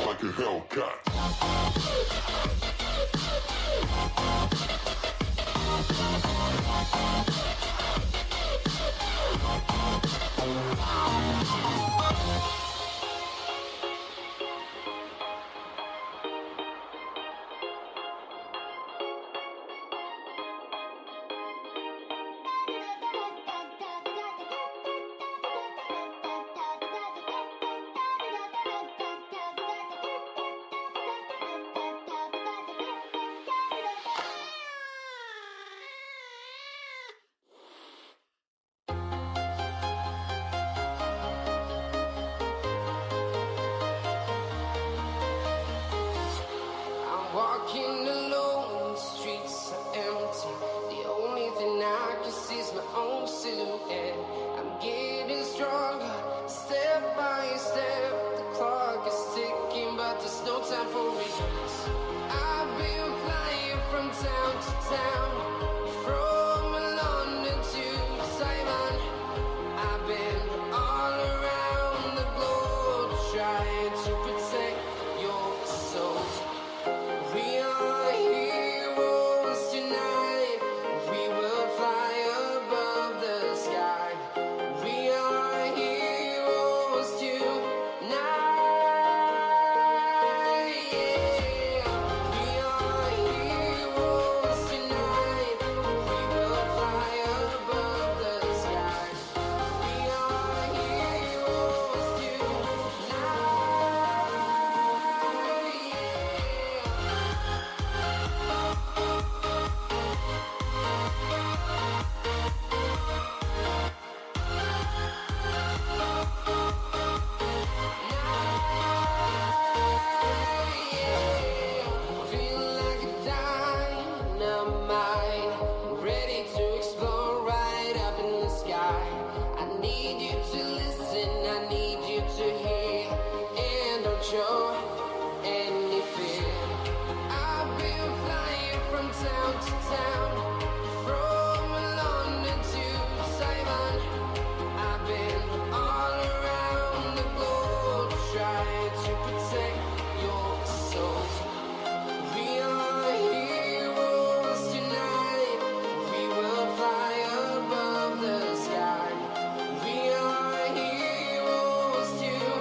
Like a Hellcat. Walking alone, the streets are empty. The only thing I can see is my own silhouette. I'm getting stronger, step by step. The clock is ticking, but there's no time for regrets. I've been flying from town to town, from London to Taiwan. I've been all around the globe trying to protect your soul. We are heroes tonight. We will fly above the sky. We are heroes tonight. Yeah. We are heroes tonight. We will fly above the sky. We are heroes tonight. Feel like a dynamite, ready to explode right up in the sky. I need you to listen, I need you to hear, and don't show any fear. I've been flying from town to town, from London to Taiwan. I've been all around the globe trying to protect your soul. We are heroes tonight. We will fly above the sky. We are heroes tonight.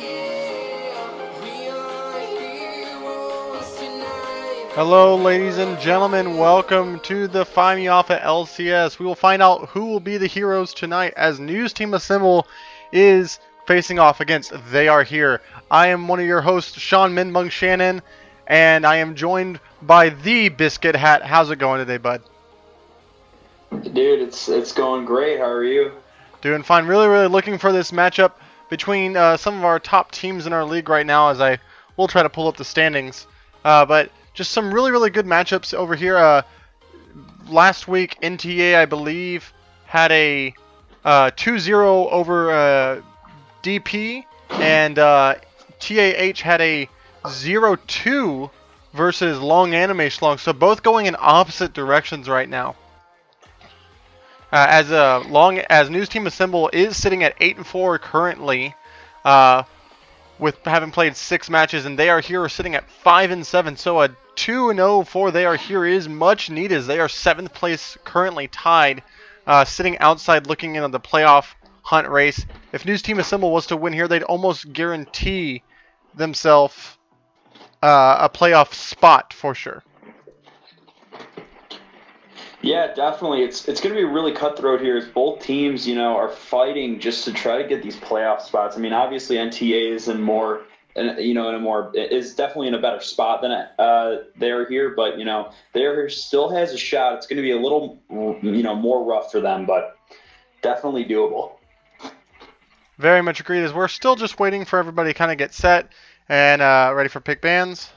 Yeah. We are heroes tonight. Hello, ladies and gentlemen. Welcome to the Find Me Off at LCS. We will find out who will be the heroes tonight as News Team Assemble is facing off against They Are Here. I am one of your hosts, Sean Minbung Shannon, and I am joined by the Biscuit Hat. How's it going today, bud? Dude, it's going great. How are you? Doing fine. Really looking for this matchup between some of our top teams in our league right now, as I will try to pull up the standings. But just some really good matchups over here. Last week, NTA, I believe, had a 2-0 over DP, and TAH had a 0-2 versus Long Anime Schlong. So both going in opposite directions right now. As News Team Assemble is sitting at 8-4 currently, with having played 6 matches, and They Are Here are sitting at 5-7. So a 2-0 for They Are Here is much needed, as they are 7th place currently tied, sitting outside looking in on the playoff hunt race. If News Team Assemble was to win here, they'd almost guarantee themselves a playoff spot for sure. Yeah, definitely. It's going to be really cutthroat here as both teams, are fighting just to try to get these playoff spots. I mean, obviously NTA is is definitely in a better spot than They Are Here, but They Are Here still has a shot. It's going to be a little more rough for them, but definitely doable. Very much agreed. As we're still just waiting for everybody to kind of get set and ready for pick bands.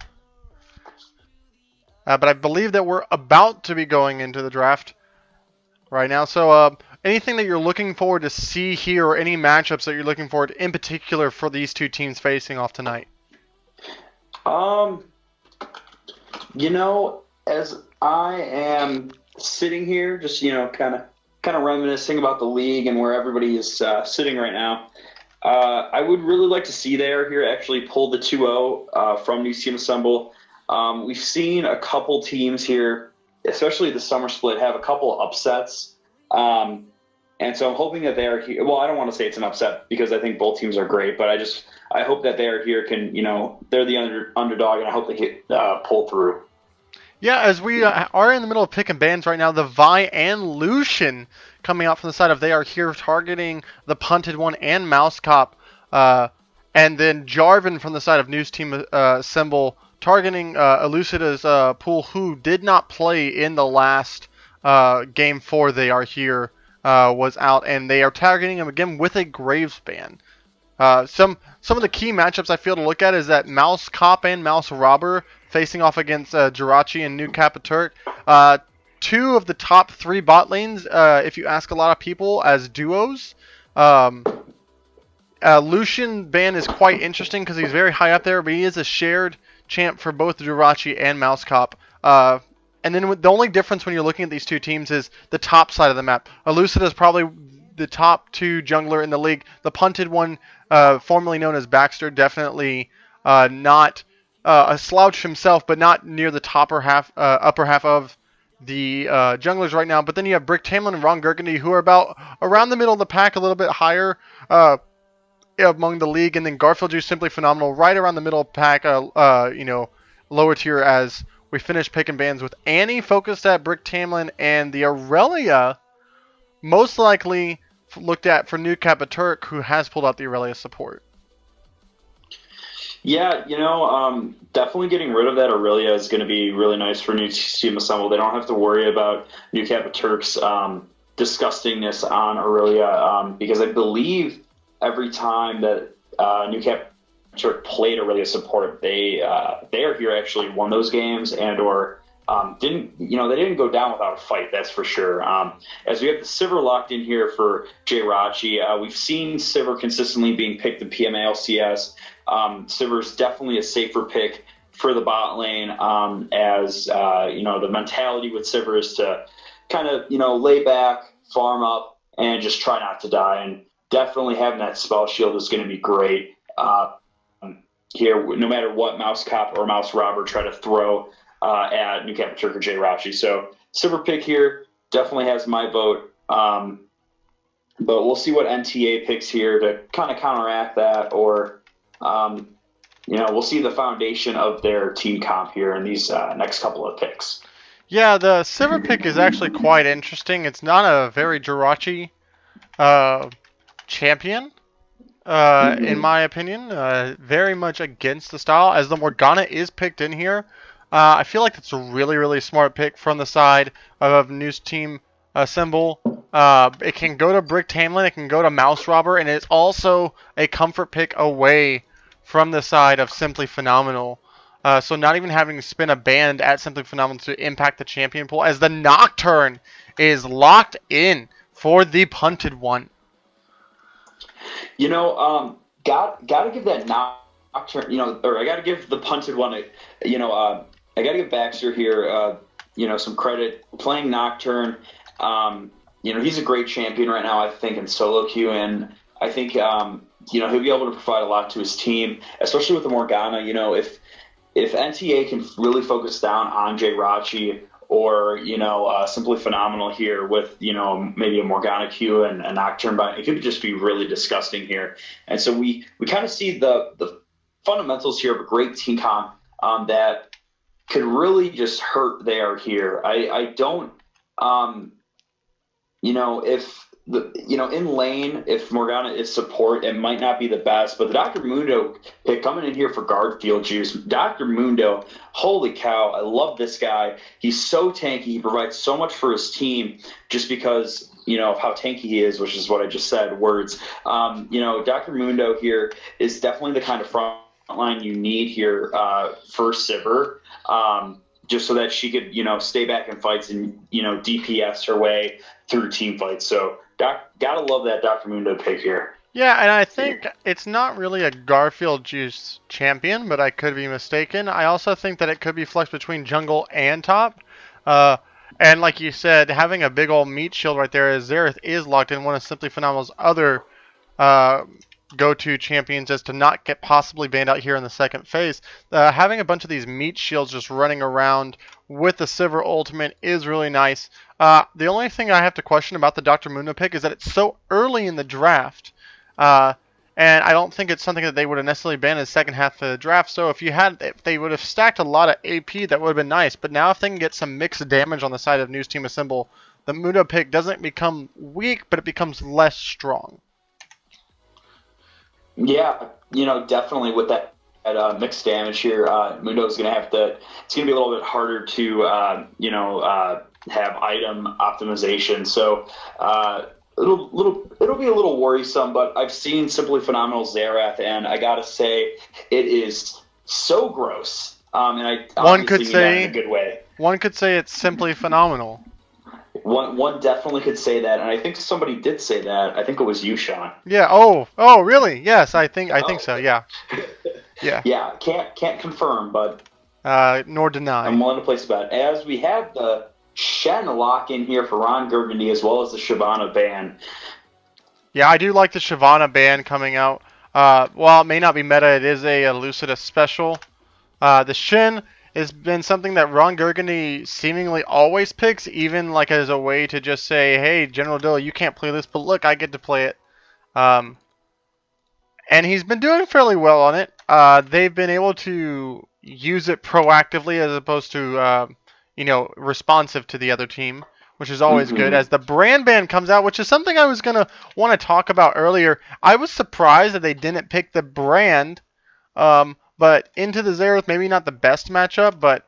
But I believe that we're about to be going into the draft right now. So anything that you're looking forward to see here, or any matchups that you're looking forward to in particular for these two teams facing off tonight? As I am sitting here, just kind of reminiscing about the league and where everybody is sitting right now, I would really like to see they are here actually pull the 2-0 from New Team Assemble. We've seen a couple teams here, especially the summer split, have a couple upsets. And so I'm hoping that they are here. Well, I don't want to say it's an upset because I think both teams are great, but I hope that they are here they're the underdog, and I hope they get pull through. Yeah, as we are in the middle of picking bands right now, the Vi and Lucian coming out from the side of They Are Here targeting the punted one and Mouse Cop. And then Jarvan from the side of News Team Assemble targeting Elucida's pool, who did not play in the last game for They Are Here, was out. And they are targeting him again with a Graves ban. Some of the key matchups I feel to look at is that Mouse Cop and Mouse Robber facing off against Jirachi and New Capaturk. Two of the top 3 bot lanes, if you ask a lot of people, as duos. Lucian ban is quite interesting because he's very high up there, but he is a shared champ for both Jirachi and Mouse Cop. And then the only difference when you're looking at these two teams is the top side of the map. Elucida is probably the top 2 jungler in the league. The punted one, formerly known as Baxter, definitely not a slouch himself, but not near the upper half of the junglers right now. But then you have Brick Tamlin and Ron Burgundy, who are about around the middle of the pack, a little bit higher among the league. And then Garfield Juice, Simply Phenomenal, right around the middle of the pack, lower tier, as we finish picking bands with Annie focused at Brick Tamlin, and the Aurelia most likely looked at for New Capaturk, who has pulled out the Aurelia support. Yeah, definitely getting rid of that Aurelia is going to be really nice for New Team Assemble. They don't have to worry about New Capaturk's disgustingness on Aurelia, because I believe every time that New Capaturk played Aurelia support, they are here actually won those games and/or they didn't go down without a fight, that's for sure. As we have the Sivir locked in here for Jirachi, we've seen Sivir consistently being picked in PMA LCS. Sivir's definitely a safer pick for the bot lane, as the mentality with Sivir is to kind of lay back, farm up, and just try not to die. And definitely having that spell shield is going to be great here, no matter what Mouse Cop or Mouse Robber try to throw at New Capaturk or Jirachi. So Sivir pick here definitely has my vote. But we'll see what NTA picks here to kind of counteract that, or we'll see the foundation of their team comp here in these next couple of picks. Yeah, the Sivir pick is actually quite interesting. It's not a very Jirachi champion, in my opinion. Very much against the style, as the Morgana is picked in here. I feel like it's a really, really smart pick from the side of News Team Assemble. It can go to Brick Tamlin, it can go to Mouse Robber, and it's also a comfort pick away from the side of Simply Phenomenal. So not even having to spin a band at Simply Phenomenal to impact the champion pool, as the Nocturne is locked in for the punted one. Gotta give that Nocturne, or I gotta give the punted one, I gotta give Baxter here, some credit playing Nocturne. He's a great champion right now, I think, in solo queue, and I think he'll be able to provide a lot to his team, especially with the Morgana. If NTA can really focus down on Jirachi or Simply Phenomenal here with maybe a Morgana queue and a Nocturne, but it could just be really disgusting here. And so we kind of see the fundamentals here of a great team comp that could really just hurt They Are Here. I don't, if in lane, if Morgana is support, it might not be the best, but the Dr. Mundo pick coming in here for Garfield Juice. Dr. Mundo, holy cow, I love this guy. He's so tanky. He provides so much for his team just because of how tanky he is, which is what I just said, words. Dr. Mundo here is definitely the kind of front line you need here for Sivir, just so that she could, stay back in fights and, DPS her way through team fights. So gotta love that Dr. Mundo pick here. Yeah, and I think it's not really a Garfield juice champion, but I could be mistaken. I also think that it could be flexed between jungle and top. Uh, and like you said, having a big old meat shield right there as Xerath is locked in, one of Simply Phenomenal's other uh, go-to champions as to not get possibly banned out here in the second phase. Having a bunch of these meat shields just running around with the Sivir ultimate is really nice. The only thing I have to question about the Dr. Mundo pick is that it's so early in the draft. And I don't think it's something that they would have necessarily banned in the second half of the draft. So if they would have stacked a lot of AP, that would have been nice. But now if they can get some mixed damage on the side of News Team Assemble, the Mundo pick doesn't become weak, but it becomes less strong. Yeah, definitely with that mixed damage here, Mundo's going to have to. It's going to be a little bit harder to, have item optimization. So. It'll be a little worrisome, but I've seen Simply Phenomenal Xerath, and I gotta say, it is so gross. And I one could mean say that in a good way. One could say it's simply phenomenal. One definitely could say that, and I think somebody did say that. I think it was you, Sean. Yeah. Oh, really? Yes, I think so. Yeah. Yeah. Yeah. Can't confirm, but nor deny. I'm willing to place a bet. As we have the Shen lock in here for Ron Burgundy as well as the Shyvana ban. Yeah, I do like the Shyvana ban coming out. While it may not be meta, it is a Lucida special. The Shen has been something that Ron Burgundy seemingly always picks, even like as a way to just say, hey, General Dilla, you can't play this, but look, I get to play it. And he's been doing fairly well on it. They've been able to use it proactively as opposed to responsive to the other team, which is always good. As the brand ban comes out, which is something I was going to want to talk about earlier, I was surprised that they didn't pick the brand, but into the Xerath, maybe not the best matchup, but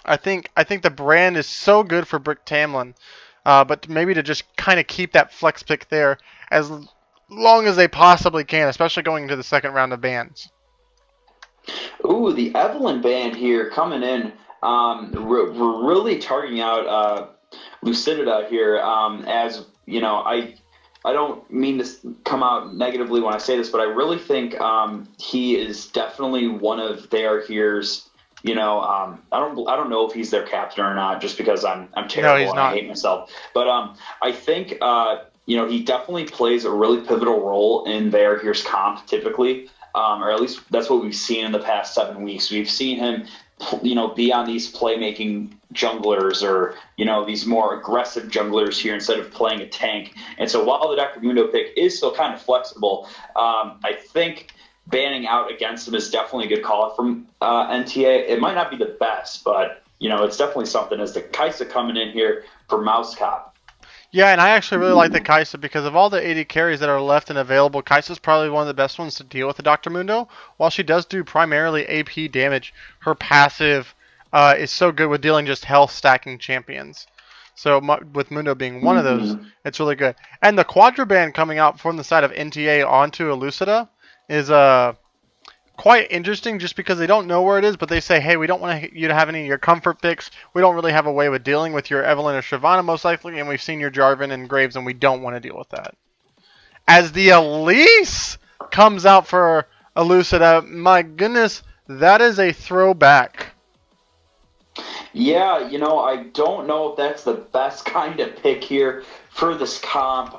I think the brand is so good for Brick Tamlin, but maybe to just kind of keep that flex pick there as long as they possibly can, especially going into the second round of bans. Ooh, the Evelyn ban here coming in. We're really targeting out Lucidity here. As I don't mean to come out negatively when I say this, but I really think he is definitely one of their here's. I don't know if he's their captain or not, just because I'm terrible and I hate myself. But I think he definitely plays a really pivotal role in their here's comp typically, or at least that's what we've seen in the past 7 weeks. We've seen him be on these playmaking junglers or, these more aggressive junglers here instead of playing a tank. And so while the Dr. Mundo pick is still kind of flexible, I think banning out against him is definitely a good call from NTA. It might not be the best, but, it's definitely something as the Kaisa coming in here for Mouse Cop. Yeah, and I actually really like the Kaisa because of all the AD carries that are left and available. Kaisa's probably one of the best ones to deal with the Dr. Mundo. While she does do primarily AP damage, her passive is so good with dealing just health stacking champions. So with Mundo being one of those, it's really good. And the Quadra ban coming out from the side of NTA onto Elucida is quite interesting just because they don't know where it is, but they say, hey, we don't want you to have any of your comfort picks. We don't really have a way of dealing with your Evelyn or Shyvana most likely, and we've seen your Jarvan and Graves, and we don't want to deal with that. As the Elise comes out for Elucida, my goodness, that is a throwback. Yeah, I don't know if that's the best kind of pick here for this comp,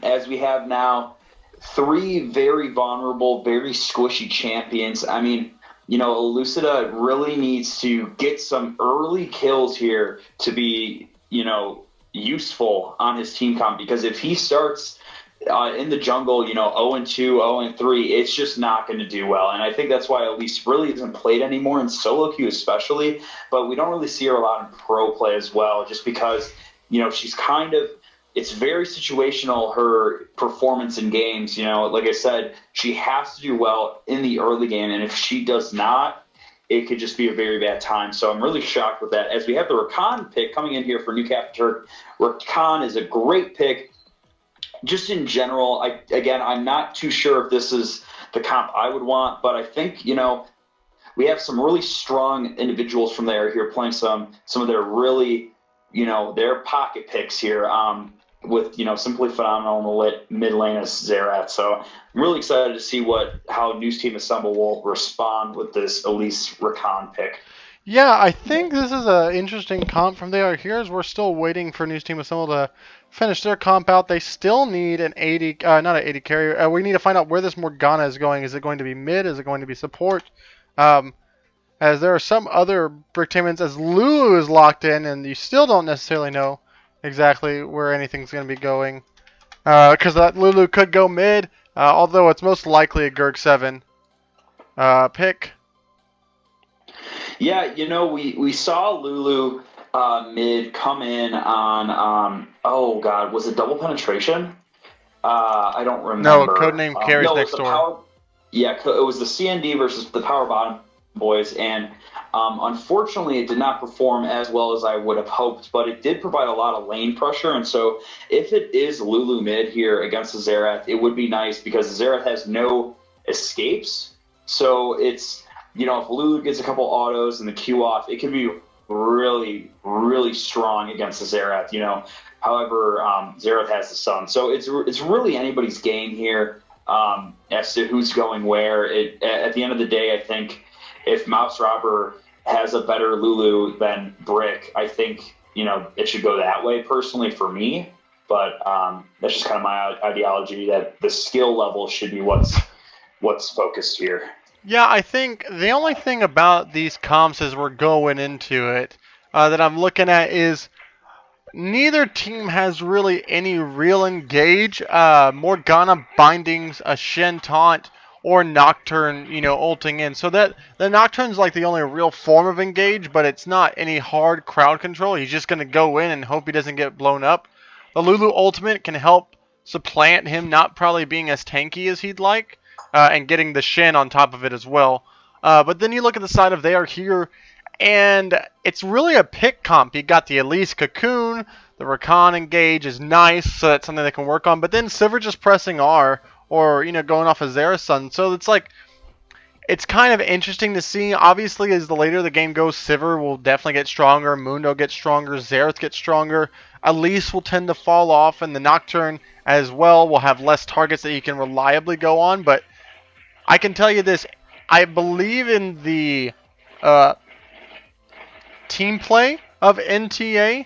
as we have now 3 very vulnerable, very squishy champions. I mean, Elucida really needs to get some early kills here to be, useful on his team comp, because if he starts in the jungle, 0-2, 0-3, it's just not going to do well. And I think that's why Elise really isn't played anymore in solo queue especially, but we don't really see her a lot in pro play as well, just because, she's kind of, it's very situational, her performance in games. Like I said, she has to do well in the early game, and if she does not, it could just be a very bad time. So I'm really shocked with that. As we have the Rakan pick coming in here for New Captain Turk, Rakan is a great pick. Just in general, I'm not too sure if this is the comp I would want, but I think, we have some really strong individuals from there here playing some of their really, their pocket picks here with, simply phenomenal in the mid lane as Xerath. So I'm really excited to see how News Team Assemble will respond with this Elise Rakan pick. Yeah, I think this is an interesting comp from there. Here's we're still waiting for News Team Assemble to finish their comp out. They still need an 80, not an 80 carrier. We need to find out where this Morgana is going. Is it going to be mid? Is it going to be support? As there are some other Brick Tamins, as Lulu is locked in, and you still don't necessarily know exactly where anything's going to be going. Because that Lulu could go mid, although it's most likely a Gurg 7 pick. Yeah, we saw Lulu mid come in on was it double penetration? I don't remember. No, codename carries next door. It was the CND versus the Power Bottom boys, and unfortunately it did not perform as well as I would have hoped, but it did provide a lot of lane pressure, and so if it is Lulu mid here against the Xerath, it would be nice because the Xerath has no escapes, so it's, if Lulu gets a couple autos and the Q off, it can be really, really strong against the Xerath, However, Xerath has the Sun. So it's really anybody's game here as to who's going where. At the end of the day, I think if Mouse Robber has a better Lulu than Brick, I think, it should go that way personally for me. But that's just kind of my ideology that the skill level should be what's focused here. Yeah, I think the only thing about these comps as we're going into it that I'm looking at is neither team has really any real engage. Morgana bindings, a Shen taunt, or Nocturne, ulting in. So that the Nocturne's like the only real form of engage, but it's not any hard crowd control. He's just going to go in and hope he doesn't get blown up. The Lulu ultimate can help supplant him not probably being as tanky as he'd like. And getting the Shen on top of it as well. But then you look at the side of they are here, and it's really a pick comp. You got the Elise Cocoon, the Rakan engage is nice, so that's something they can work on. But then Sivir just pressing R, or going off of Xerath's Sun. So it's like, it's kind of interesting to see. Obviously, as the later the game goes, Sivir will definitely get stronger, Mundo gets stronger, Xerath gets stronger. Elise will tend to fall off, and the Nocturne as well will have less targets that you can reliably go on, but I can tell you this, I believe in the team play of NTA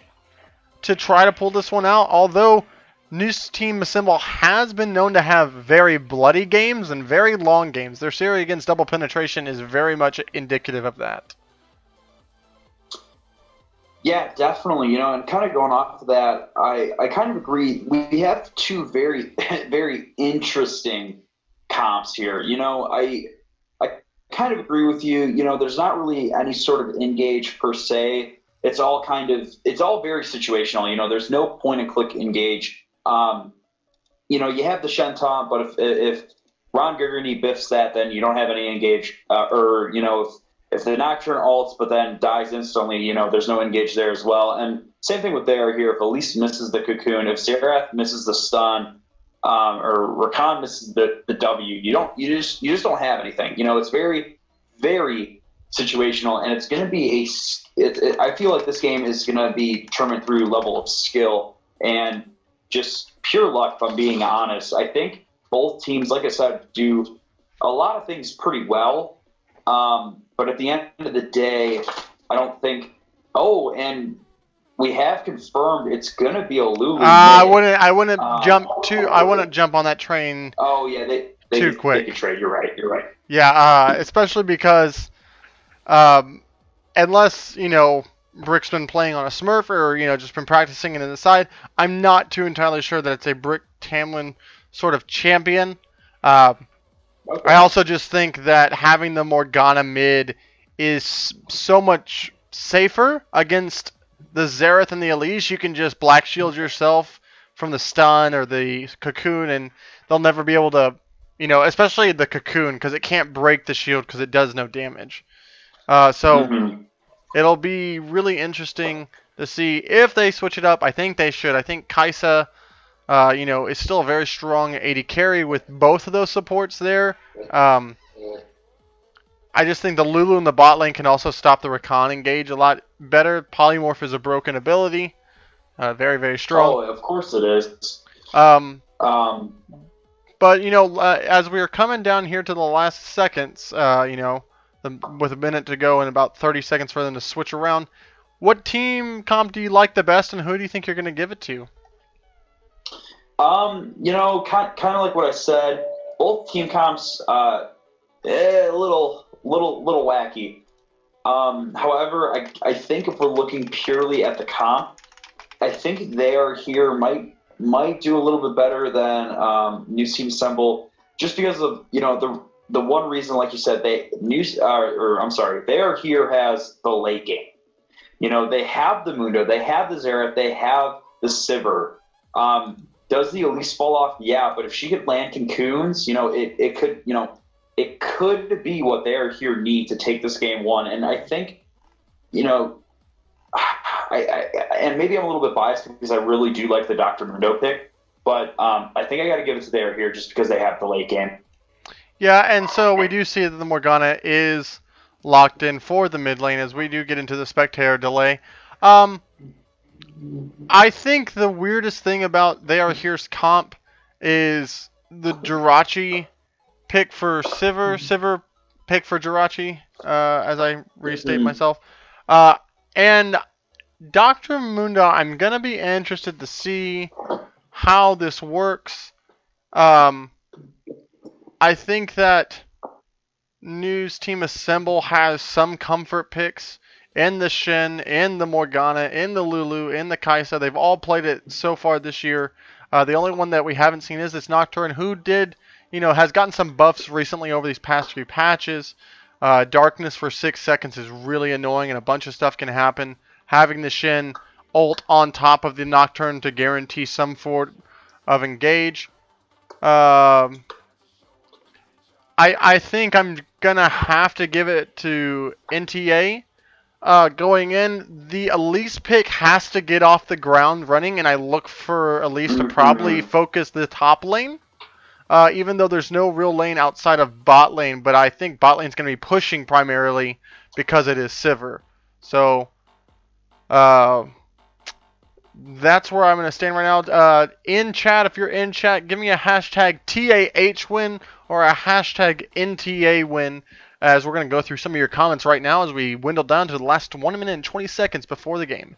to try to pull this one out, although News Team Assemble has been known to have very bloody games and very long games. Their series against double penetration is very much indicative of that. Yeah, definitely. And kind of going off of that, I kind of agree. We have two very, very interesting comps here. I kind of agree with you. There's not really any sort of engage per se. It's all very situational. There's no point and click engage. You have the Shen taunt, but if Ron Gurgany biffs that, then you don't have any engage. If the Nocturne ults but then dies instantly, there's no engage there as well. And same thing with there here. If Elise misses the Cocoon, if Xerath misses the stun, or Rakan misses the W, you just don't have anything. It's very, very situational, and it's going to be I feel like this game is going to be determined through level of skill and just pure luck, if I'm being honest. I think both teams, like I said, do a lot of things pretty well. But at the end of the day, I don't think. Oh, and we have confirmed it's gonna be a Lulu. I wouldn't jump on that train. Oh yeah, they too quick. They could trade. You're right. Yeah, especially because, unless Brick's been playing on a Smurf or just been practicing it in the side, I'm not too entirely sure that it's a Brick Tamlin sort of champion. Okay. I also just think that having the Morgana mid is so much safer against the Xerath and the Elise. You can just black shield yourself from the stun or the Cocoon, and they'll never be able to, especially the Cocoon, because it can't break the shield because it does no damage. So Mm-hmm. it'll be really interesting to see if they switch it up. I think they should. I think Kaisa, is still a very strong AD carry with both of those supports there. Um, I just think the Lulu and the bot lane can also stop the Rakan engage a lot better. Polymorph is a broken ability. Very, very strong. Oh, of course it is. Um, Um, but, as we are coming down here to the last seconds, with a minute to go and about 30 seconds for them to switch around, what team comp do you like the best and who do you think you're going to give it to? kind of like what I said. Both team comps, a little wacky. However, I think if we're looking purely at the comp, I think they are here might do a little bit better than New Team Assemble, just because of the one reason, like you said, they are here has the late game. They have the Mundo, they have the Xerath, they have the Sivir. Does the Elise fall off? Yeah, but if she could land Cocoons, it could be what they are here need to take this game one. And I think, and maybe I'm a little bit biased because I really do like the Dr. Mundo pick, but I think I got to give it to they are here just because they have the late game. Yeah, and so we do see that the Morgana is locked in for the mid lane as we do get into the Spectator delay. I think the weirdest thing about They Are Here's comp is the Jirachi pick for Sivir pick for Jirachi, as I restate myself. And Dr. Mundo, I'm going to be interested to see how this works. I think that News Team Assemble has some comfort picks in the Shen, in the Morgana, in the Lulu, in the Kaisa. They've all played it so far this year. The only one that we haven't seen is this Nocturne, who has gotten some buffs recently over these past few patches. Darkness for 6 seconds is really annoying, and a bunch of stuff can happen. Having the Shen ult on top of the Nocturne to guarantee some sort of engage. I think I'm going to have to give it to NTA. Going in, the Elise pick has to get off the ground running, and I look for Elise to probably focus the top lane. Even though there's no real lane outside of bot lane, but I think bot lane's going to be pushing primarily because it is Sivir. So, that's where I'm going to stand right now. In chat, if you're in chat, give me a hashtag TAH win or a hashtag NTA win, as we're going to go through some of your comments right now as we dwindle down to the last 1 minute and 20 seconds before the game.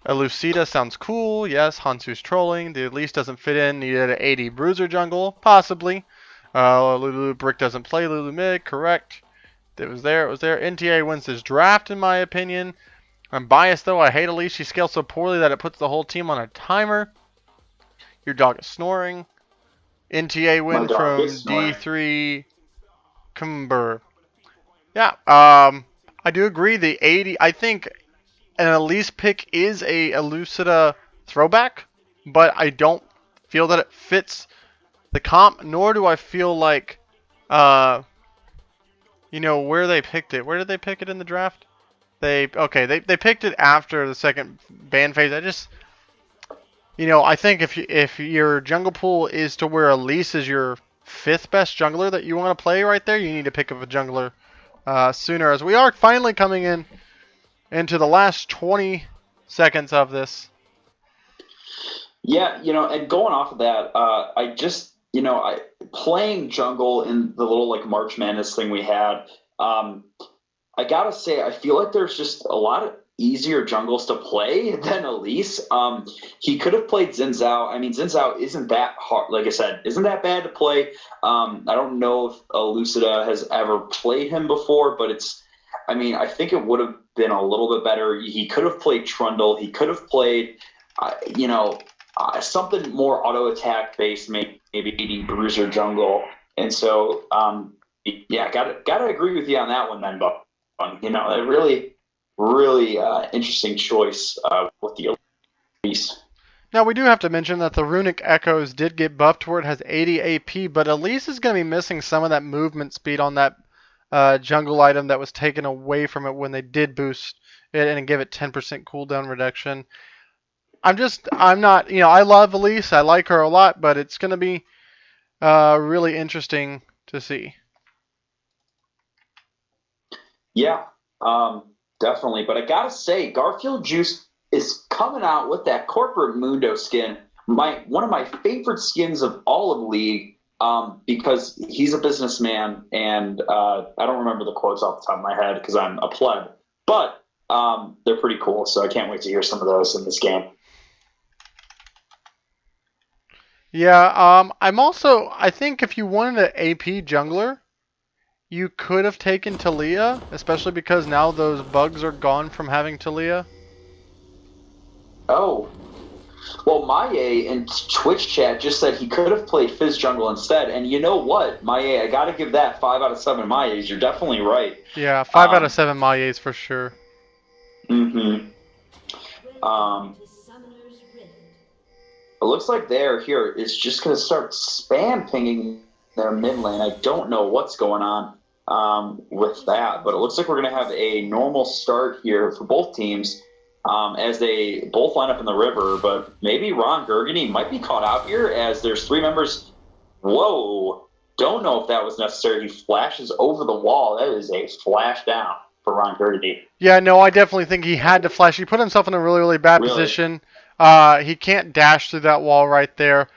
Elucida sounds cool. Yes, Hansu's trolling. The Elise doesn't fit in. Needed an 80 bruiser jungle. Possibly. Lulu Brick doesn't play Lulu mid. Correct. It was there. NTA wins this draft, in my opinion. I'm biased, though. I hate Elise. She scales so poorly that it puts the whole team on a timer. Your dog is snoring. NTA win from D3 Cumber. Yeah, I do agree. The 80, I think an Elise pick is a Elucida throwback, but I don't feel that it fits the comp, nor do I feel like, where they picked it. Where did they pick it in the draft? They picked it after the second ban phase. I think if your jungle pool is to where Elise is your 5th best jungler that you want to play right there, you need to pick up a jungler sooner, as we are finally coming into the last 20 seconds of this. Yeah, and going off of that, I just, playing jungle in the little March Madness thing we had, I gotta say, I feel like there's just a lot of easier jungles to play than Elise. He could have played Xin Zhao. I mean, Xin Zhao isn't that hard, like I said, isn't that bad to play. I don't know if Elucida has ever played him before, but I think it would have been a little bit better. He could have played Trundle. He could have played, something more auto attack based, maybe eating Bruiser jungle. And so, gotta agree with you on that one then, but a really, really interesting choice with the Elise. Now, we do have to mention that the Runic Echoes did get buffed where it has 80 AP, but Elise is going to be missing some of that movement speed on that jungle item that was taken away from it when they did boost it and give it 10% cooldown reduction. I'm not, I love Elise. I like her a lot, but it's going to be really interesting to see. Yeah, definitely. But I gotta say, Garfield Juice is coming out with that Corporate Mundo skin. One of my favorite skins of all of League, because he's a businessman, and I don't remember the quotes off the top of my head because I'm a pleb, but they're pretty cool. So I can't wait to hear some of those in this game. Yeah, I think if you wanted an AP jungler, you could have taken Talia, especially because now those bugs are gone from having Talia. Oh, well, Maye in Twitch chat just said he could have played Fizz Jungle instead. And you know what, Maye, I got to give that 5 out of 7 Mayes. You're definitely right. Yeah, 5 out of 7 Mayes for sure. Mm-hmm. It looks like they're here is just going to start spam pinging their mid lane. I don't know what's going on with that, but it looks like we're going to have a normal start here for both teams. As they both line up in the river, but maybe Ron Gurgany might be caught out here as there's 3 members. Whoa. Don't know if that was necessary. He flashes over the wall. That is a flash down for Ron Gurgany. Yeah, no, I definitely think he had to flash. He put himself in a really, really bad position. He can't dash through that wall right there.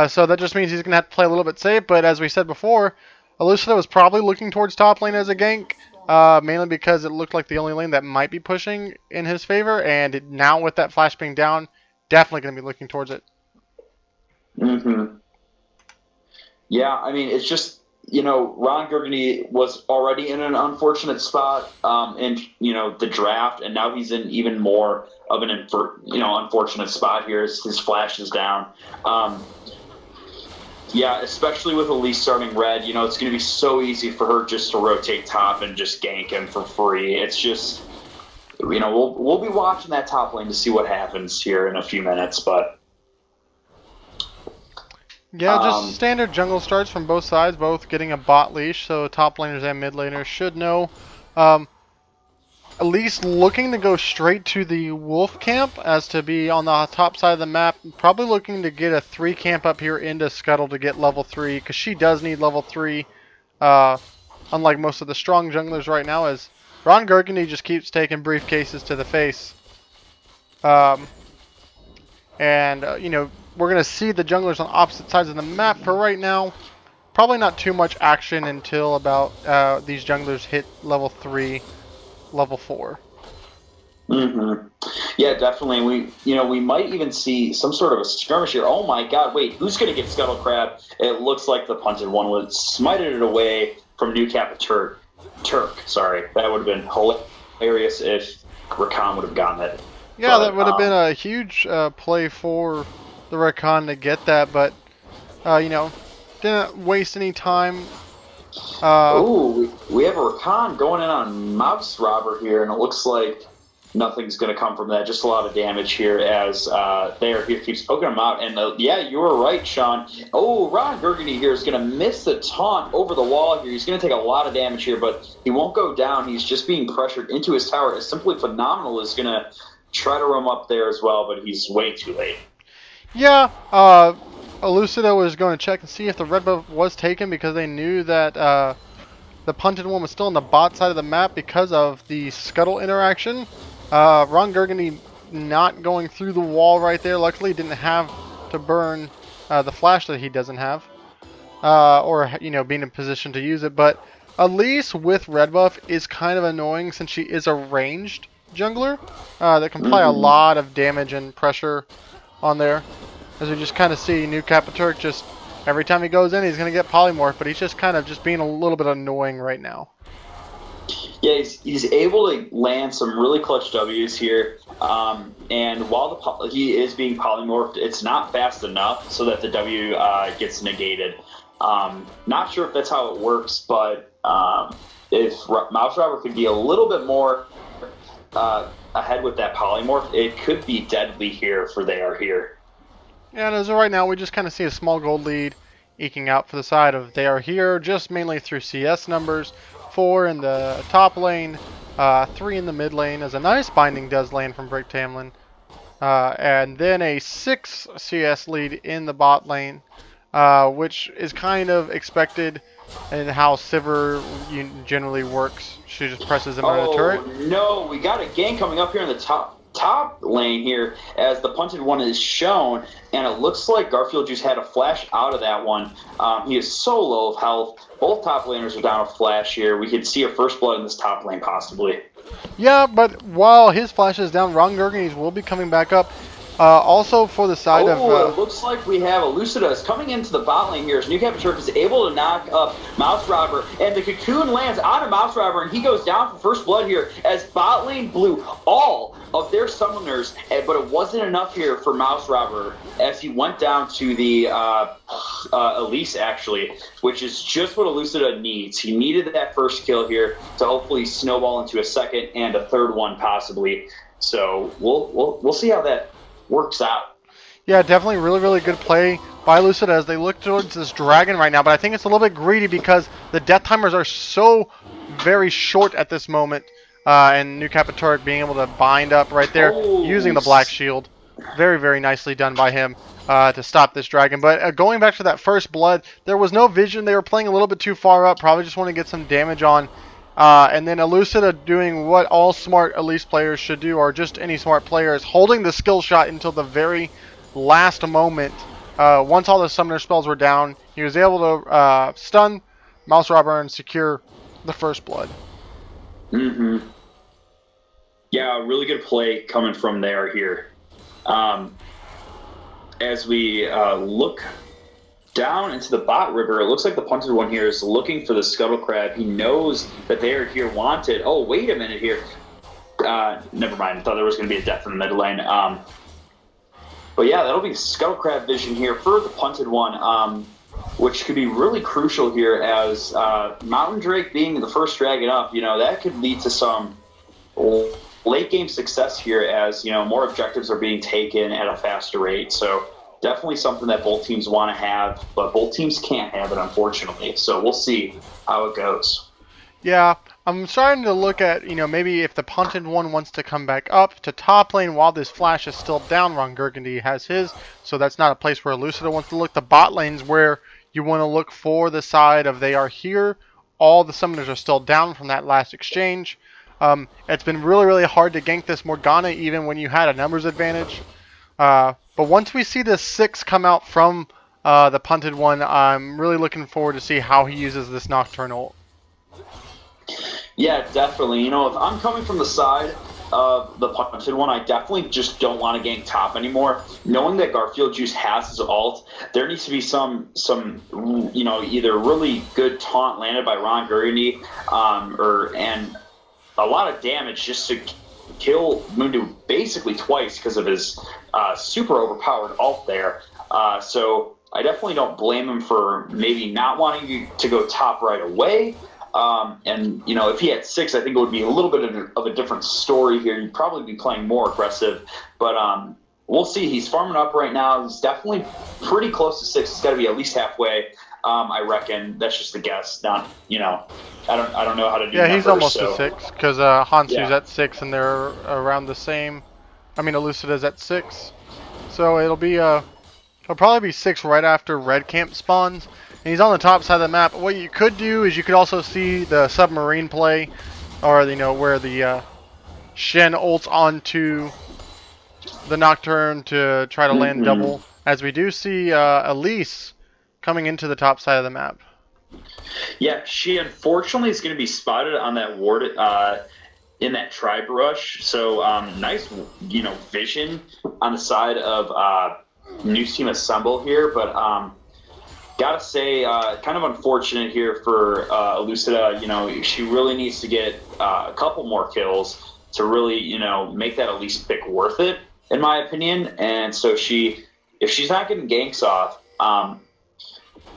So that just means he's going to have to play a little bit safe. But as we said before, Elucida was probably looking towards top lane as a gank. Mainly because it looked like the only lane that might be pushing in his favor, and now with that flash being down, definitely going to be looking towards it. Mm-hmm. Yeah, I mean, it's just, Ron Gurgany was already in an unfortunate spot in, the draft, and now he's in even more of an, unfortunate spot here as his flash is down. Yeah, especially with Elise starting red, it's going to be so easy for her just to rotate top and just gank him for free. It's just, we'll be watching that top lane to see what happens here in a few minutes, but... Yeah, just standard jungle starts from both sides, both getting a bot leash, so top laners and mid laners should know. At least looking to go straight to the wolf camp as to be on the top side of the map. Probably looking to get a 3 camp up here into Scuttle to get level 3, because she does need level 3. Unlike most of the strong junglers right now, as Ron Gurgany just keeps taking briefcases to the face. We're going to see the junglers on opposite sides of the map for right now. Probably not too much action until about these junglers hit level 3, level 4. Mm-hmm. Yeah, definitely. We might even see some sort of a skirmish here. Oh my god, wait, who's going to get Scuttle Crab? It looks like the punted one was smited it away from New Cap Turk. Sorry. That would have been hilarious if Rakan would have gotten it. Yeah, that would have been a huge play for the Rakan to get that, but, didn't waste any time. We have a Rakan going in on Mouse Robber here, and it looks like nothing's going to come from that. Just a lot of damage here as here keeps poking him out. And yeah, you were right, Sean. Oh, Ron Gurgany here is going to miss the taunt over the wall here. He's going to take a lot of damage here, but he won't go down. He's just being pressured into his tower. It's Simply Phenomenal is going to try to roam up there as well, but he's way too late. Yeah, Elucida was going to check and see if the red buff was taken because they knew that the punted one was still on the bot side of the map because of the Scuttle interaction. Ron Gurgany not going through the wall right there. Luckily, didn't have to burn the flash that he doesn't have, or being in position to use it. But Elise with red buff is kind of annoying since she is a ranged jungler that can apply a lot of damage and pressure on there. As we just kind of see New Capaturk just every time he goes in, he's going to get polymorph, but he's just kind of just being a little bit annoying right now. Yeah, he's able to land some really clutch W's here, and while he is being polymorphed, it's not fast enough so that the W gets negated. Not sure if that's how it works, but if Mouse Robber could be a little bit more ahead with that polymorph, it could be deadly here for They Are Here. Yeah, and as of right now, we just kind of see a small gold lead eking out for the side of They Are Here, just mainly through CS numbers. 4 in the top lane, 3 in the mid lane, as a nice binding does land from Brick Tamlin. And then a 6 CS lead in the bot lane, which is kind of expected in how Sivir generally works. She just presses him under the turret. Oh no, we got a gank coming up here in the top lane here as the punted one is shown, and it looks like Garfield just had a flash out of that one. He is so low of health. Both top laners are down a flash here. We could see a first blood in this top lane possibly. Yeah, but while his flash is down, Ron Gurgenies will be coming back up. Also for the side of... it looks like we have Elucidas coming into the bot lane here as New Captain Turk is able to knock up Mouse Robber, and the cocoon lands on a Mouse Robber, and he goes down for first blood here as bot lane blew all of their summoners, but it wasn't enough here for Mouse Robber as he went down to the Elise, actually, which is just what Elucida needs. He needed that first kill here to hopefully snowball into a second and a third one possibly. So we'll see how that works out. Yeah, definitely really, really good play by Lucida as they look towards this dragon right now, but I think it's a little bit greedy because the death timers are so very short at this moment, and New Capituric being able to bind up right there using the black shield. Very, very nicely done by him to stop this dragon. But going back to that first blood, there was no vision. They were playing a little bit too far up, probably just want to get some damage on. And then Elucida doing what all smart Elise players should do, or just any smart players, holding the skill shot until the very last moment. Once all the summoner spells were down, he was able to stun Mouse Robber and secure the first blood. Mm-hmm. Yeah, really good play coming from there here. As we look down into the bot river, it looks like the punted one here is looking for the scuttle crab. He knows that they are here wanted. Oh, wait a minute here. Never mind. I thought there was going to be a death in the mid lane. But yeah, that'll be scuttle crab vision here for the punted one, which could be really crucial here as Mountain Drake being the first dragon up. That could lead to some late game success here as, more objectives are being taken at a faster rate. So definitely something that both teams want to have, but both teams can't have it, unfortunately. So we'll see how it goes. Yeah, I'm starting to look at, maybe if the punted one wants to come back up to top lane while this flash is still down. Ron Gurgundy has his, so that's not a place where Elucida wants to look. The bot lanes where you want to look for the side of they are here. All the summoners are still down from that last exchange. It's been really, really hard to gank this Morgana even when you had a numbers advantage. But once we see this 6 come out from the punted one, I'm really looking forward to see how he uses this Nocturnal. Yeah, definitely. If I'm coming from the side of the punted one, I definitely just don't want to gank top anymore. Knowing that Garfield Juice has his ult, there needs to be some either really good taunt landed by Ron Gurgundy, and a lot of damage just to kill Mundu basically twice because of his super overpowered ult there. So I definitely don't blame him for maybe not wanting to go top right away. And if he had 6, I think it would be a little bit of a different story here. He'd probably be playing more aggressive. But we'll see. He's farming up right now. He's definitely pretty close to 6. He's got to be at least halfway. I reckon. That's just a guess. Not, I don't know how to do numbers. Yeah, he's almost to 6 because Hansu's at 6 and they're around the same. I mean, Elucida's at 6. So it'll probably be 6 right after Red Camp spawns. And he's on the top side of the map. What you could do is you could also see the submarine play, or where the Shen ults onto the Nocturne to try to land double. As we do see Elise coming into the top side of the map. Yeah, she unfortunately is going to be spotted on that ward in that tribe rush. So nice, vision on the side of New Team Assemble here, but gotta say, kind of unfortunate here for Elucida. She really needs to get a couple more kills to really, make that Elise pick worth it, in my opinion. And so if she's not getting ganks off,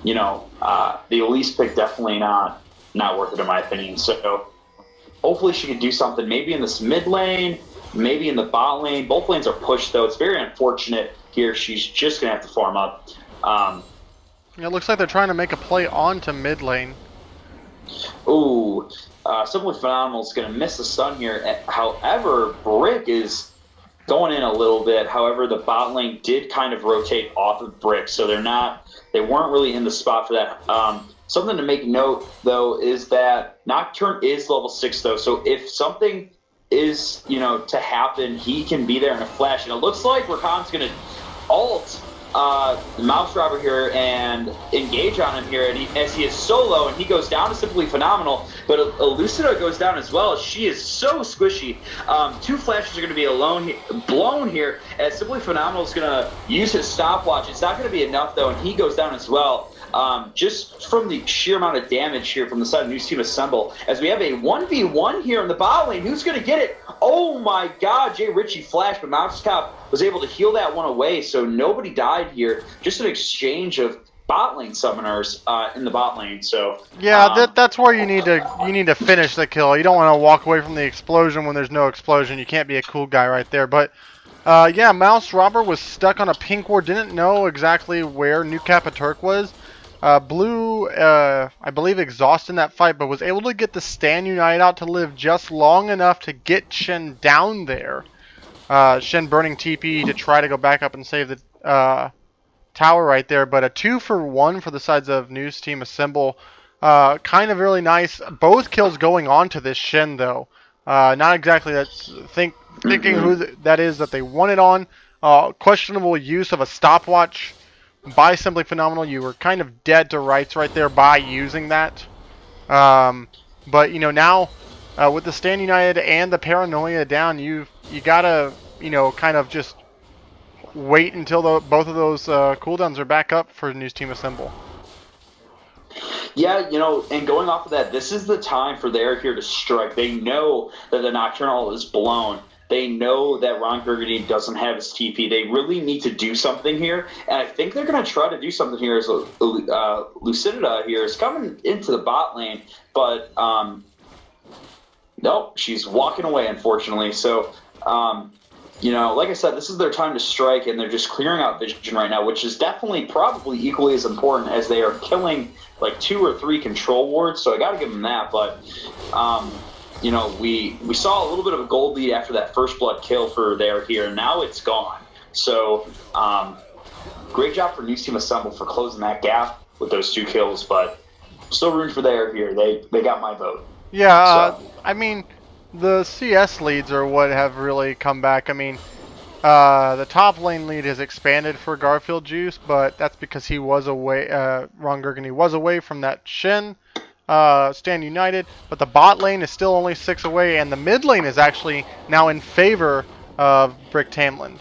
the Elise pick definitely not worth it, in my opinion. So hopefully she can do something, maybe in this mid lane, maybe in the bot lane. Both lanes are pushed, though. It's very unfortunate here. She's just gonna have to farm up. It looks like they're trying to make a play onto mid lane. Ooh, Simply Phenomenal is going to miss the stun here. However, Brick is going in a little bit. However, the bot lane did kind of rotate off of Brick, so they weren't really in the spot for that. Something to make note though is that Nocturne is level 6 though, so if something is to happen, he can be there in a flash. And it looks like Rakan's going to ult the Mouse Robber here and engage on him here, and as he is solo and he goes down to Simply Phenomenal, but Elucida goes down as well. She is so squishy. 2 flashes are going to be blown here as Simply Phenomenal is going to use his stopwatch. It's not going to be enough though, and he goes down as well. Just from the sheer amount of damage here from the side of New Team Assemble, as we have a 1v1 here in the bot lane. Who's going to get it? Oh my god, Jay Ritchie flashed, but Mouse Cop was able to heal that one away, so nobody died here. Just an exchange of bot lane summoners in the bot lane. So yeah, that's where you need to finish the kill. You don't want to walk away from the explosion when there's no explosion. You can't be a cool guy right there. But yeah, Mouse Robber was stuck on a pink ward, didn't know exactly where New Turk was. Blue, I believe, exhausted in that fight, but was able to get the Stand United out to live just long enough to get Shen down there. Shen burning TP to try to go back up and save the tower right there, but a 2-for-1 for the sides of News Team Assemble. Kind of really nice. Both kills going on to this Shen, though. Not exactly thinking who that is that they won it on. Questionable use of a stopwatch by Simply Phenomenal. You were kind of dead to rights right there by using that. But now with the Stand United and the Paranoia down, you gotta kind of just wait until both of those cooldowns are back up for News Team Assemble. Yeah, and going off of that, this is the time for they're here to strike. They know that the Nocturnal is blown. They know that Ron Burgundy doesn't have his TP. They really need to do something here, and I think they're going to try to do something here as Lucidita here is coming into the bot lane, but nope, she's walking away, unfortunately. So, like I said, this is their time to strike, and they're just clearing out vision right now, which is definitely probably equally as important as they are killing like 2 or 3 control wards. So I got to give them that, but we saw a little bit of a gold lead after that first blood kill for there here, and now it's gone. So great job for New Team Assemble for closing that gap with those 2 kills, but still room for there here. They got my vote. Yeah, I mean, the CS leads are what have really come back. I mean, the top lane lead has expanded for Garfield Juice, but that's because he was away. Ron Gurgany was away from that Shen. Stand United, but the bot lane is still only 6 away, and the mid lane is actually now in favor of Brick Tamland,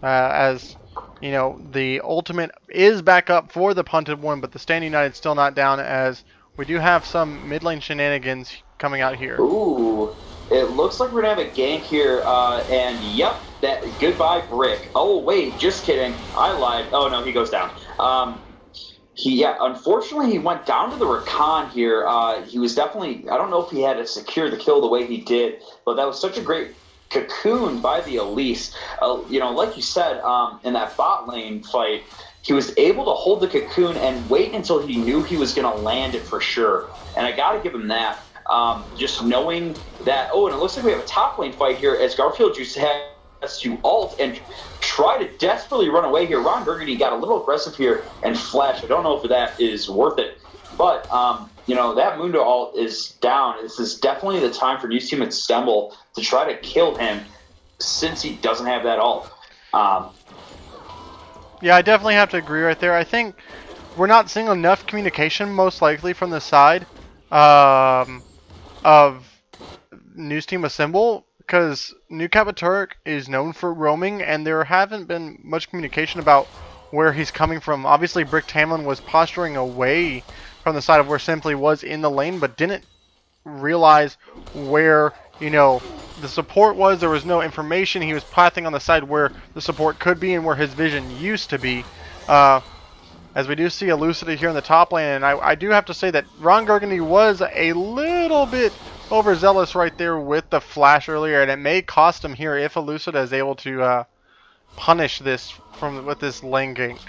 as the ultimate is back up for the punted one, but the Stand United still not down, as we do have some mid lane shenanigans coming out here. Ooh, it looks like we're gonna have a gank here, and yep, that goodbye Brick. Oh wait, just kidding, I lied. Oh no, he goes down. Unfortunately, he went down to the Rakan here. He was definitely, I don't know if he had to secure the kill the way he did, but that was such a great cocoon by the Elise. Like you said, in that bot lane fight, he was able to hold the cocoon and wait until he knew he was going to land it for sure. And I got to give him that. Just knowing that, and it looks like we have a top lane fight here as Garfield Juice has to ult and try to desperately run away here. Ron Burgundy got a little aggressive here and flash. I don't know if that is worth it, but that Mundo ult is down. This is definitely the time for New Team Assemble to try to kill him since he doesn't have that ult. Yeah, I definitely have to agree right there. I think we're not seeing enough communication, most likely from the side of News Team Assemble, because New Turk is known for roaming, and there haven't been much communication about where he's coming from. Obviously, Brick Tamlin was posturing away from the side of where Simply was in the lane, but didn't realize where, the support was. There was no information. He was pathing on the side where the support could be and where his vision used to be. As we do see a Lucida here in the top lane, and I do have to say that Ron Gurgany was a little bit overzealous right there with the flash earlier, and it may cost him here if Elucida is able to punish this with this lane gank.